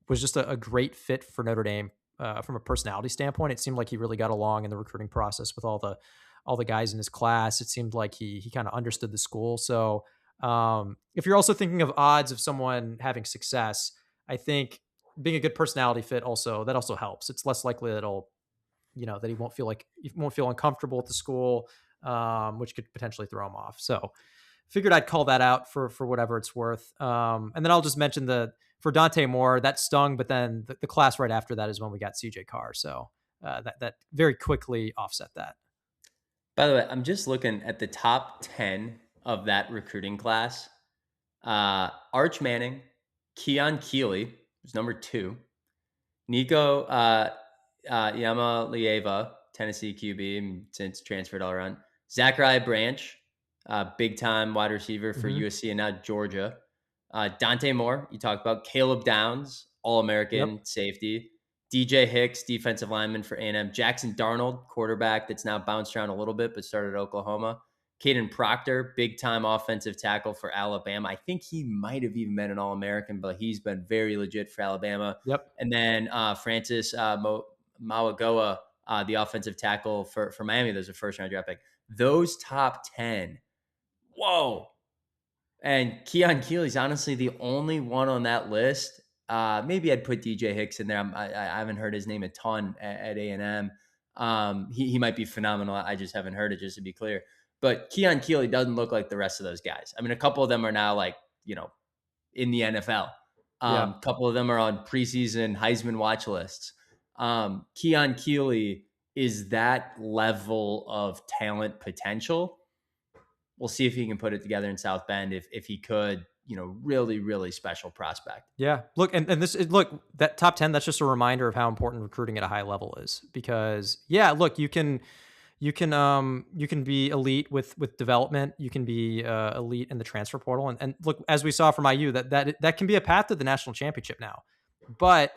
was just a great fit for Notre Dame from a personality standpoint. It seemed like he really got along in the recruiting process with all the guys in his class. It seemed like he kind of understood the school. So if you're also thinking of odds of someone having success, I think being a good personality fit also helps. It's less likely that he won't feel uncomfortable at the school, which could potentially throw him off. So figured I'd call that out for whatever it's worth. And then I'll just mention for Dante Moore, that stung, but then the class right after that is when we got CJ Carr. So that very quickly offset that. By the way, I'm just looking at the top 10 of that recruiting class. Arch Manning, Keon Keeley, who's number 2, Nico Yamalieva, Tennessee QB, since transferred all around, Zachariah Branch, big time wide receiver for USC and now Georgia. Dante Moore, you talked about. Caleb Downs, All-American safety. DJ Hicks, defensive lineman for A&M. Jackson Darnold, quarterback that's now bounced around a little bit but started at Oklahoma. Caden Proctor, big-time offensive tackle for Alabama. I think he might have even been an All-American, but he's been very legit for Alabama. Yep. And then Francis Mauigoa, the offensive tackle for Miami. There's a first-round draft pick. Those top 10, whoa. And Keon Keeley's honestly the only one on that list. Maybe I'd put DJ Hicks in there. I haven't heard his name a ton at A&M. He might be phenomenal. I just haven't heard it, just to be clear. But Keon Keeley doesn't look like the rest of those guys. I mean, a couple of them are now in the NFL. A couple of them are on preseason Heisman watch lists. Keon Keeley is that level of talent potential. We'll see if he can put it together in South Bend. If he could, really, really special prospect. Yeah. Look, and that top 10, that's just a reminder of how important recruiting at a high level is, because look, you can be elite with development. You can be elite in the transfer portal. And look, as we saw from IU, that can be a path to the national championship now. But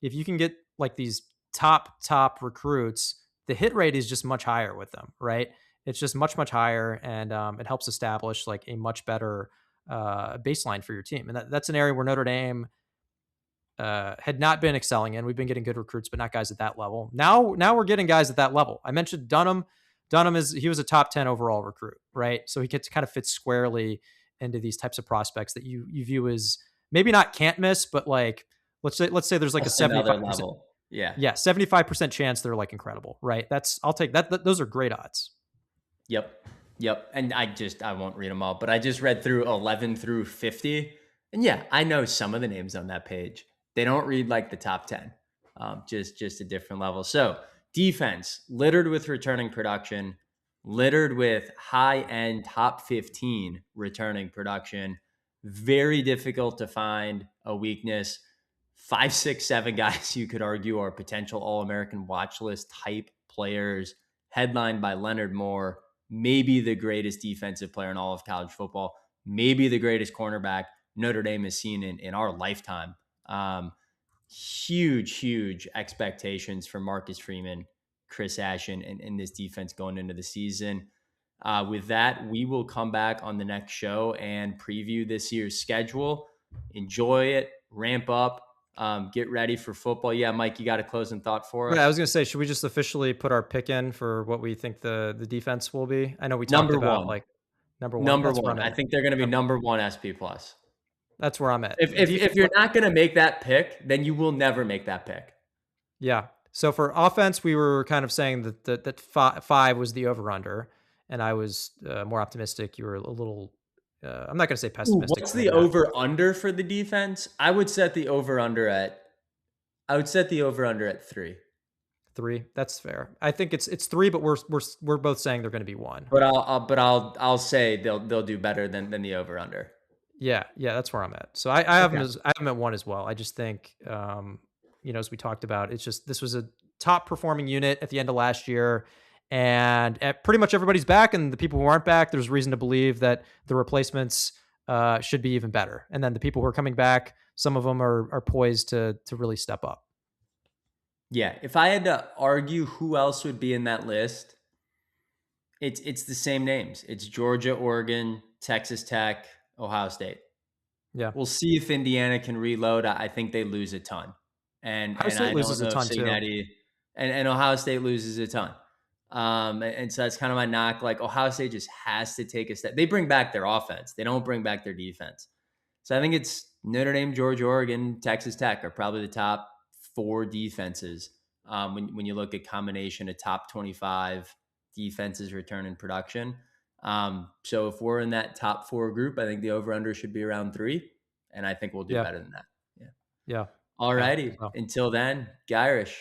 if you can get like these top recruits, the hit rate is just much higher with them, right? It's just much, much higher, and it helps establish like a much better baseline for your team. And that's an area where Notre Dame had not been excelling in. We've been getting good recruits, but not guys at that level. Now we're getting guys at that level. I mentioned Dunham. He was a top 10 overall recruit, right? So he kind of fits squarely into these types of prospects that you view as maybe not can't miss, but like let's say there's like a 75% level. Yeah, 75% chance they're like incredible, right? I'll take that. Those are great odds. Yep. And I won't read them all, but I just read through 11 through 50. And I know some of the names on that page. They don't read like the top 10, just a different level. So defense, littered with returning production, littered with high-end top 15 returning production. Very difficult to find a weakness. 5, 6, 7 guys you could argue are potential All-American watch list type players, headlined by Leonard Moore, maybe the greatest defensive player in all of college football, maybe the greatest cornerback Notre Dame has seen in our lifetime. Huge expectations for Marcus Freeman, Chris Ashen, and this defense going into the season. With that, we will come back on the next show and preview this year's schedule. Enjoy it, ramp up, get ready for football. Yeah, Mike, you got a closing thought for us? Yeah, I was going to say, should we just officially put our pick in for what we think the defense will be? I know we talked about like number one. Number one. I think they're going to be number one SP+. That's where I'm at. If you're not going to make that pick, then you will never make that pick. Yeah. So for offense, we were kind of saying that 5 was the over-under, and I was more optimistic. You were a little, I'm not going to say pessimistic. What's the over-under for the defense? I would set the over-under at 3. 3. That's fair. I think it's 3, but we're both saying they're going to be 1. But I'll say they'll do better than the over-under. Yeah, that's where I'm at. So I have them at 1 as well. I just think, as we talked about, it's just this was a top performing unit at the end of last year, and pretty much everybody's back, and the people who aren't back, there's reason to believe that the replacements should be even better. And then the people who are coming back, some of them are poised to really step up. Yeah, if I had to argue who else would be in that list, it's the same names. It's Georgia, Oregon, Texas Tech, Ohio State. Yeah, we'll see if Indiana can reload. I think they lose a ton, and Ohio State loses a ton too. And Ohio State loses a ton. And so that's kind of my knock. Like Ohio State just has to take a step. They bring back their offense. They don't bring back their defense. So I think it's Notre Dame, Georgia, Oregon, Texas Tech are probably the top 4 defenses. When you look at combination of top 25 defenses return in production. So if we're in that top 4 group, I think the over-under should be around 3, and I think we'll do better than that. Yeah. All righty. Until then, Gyrish.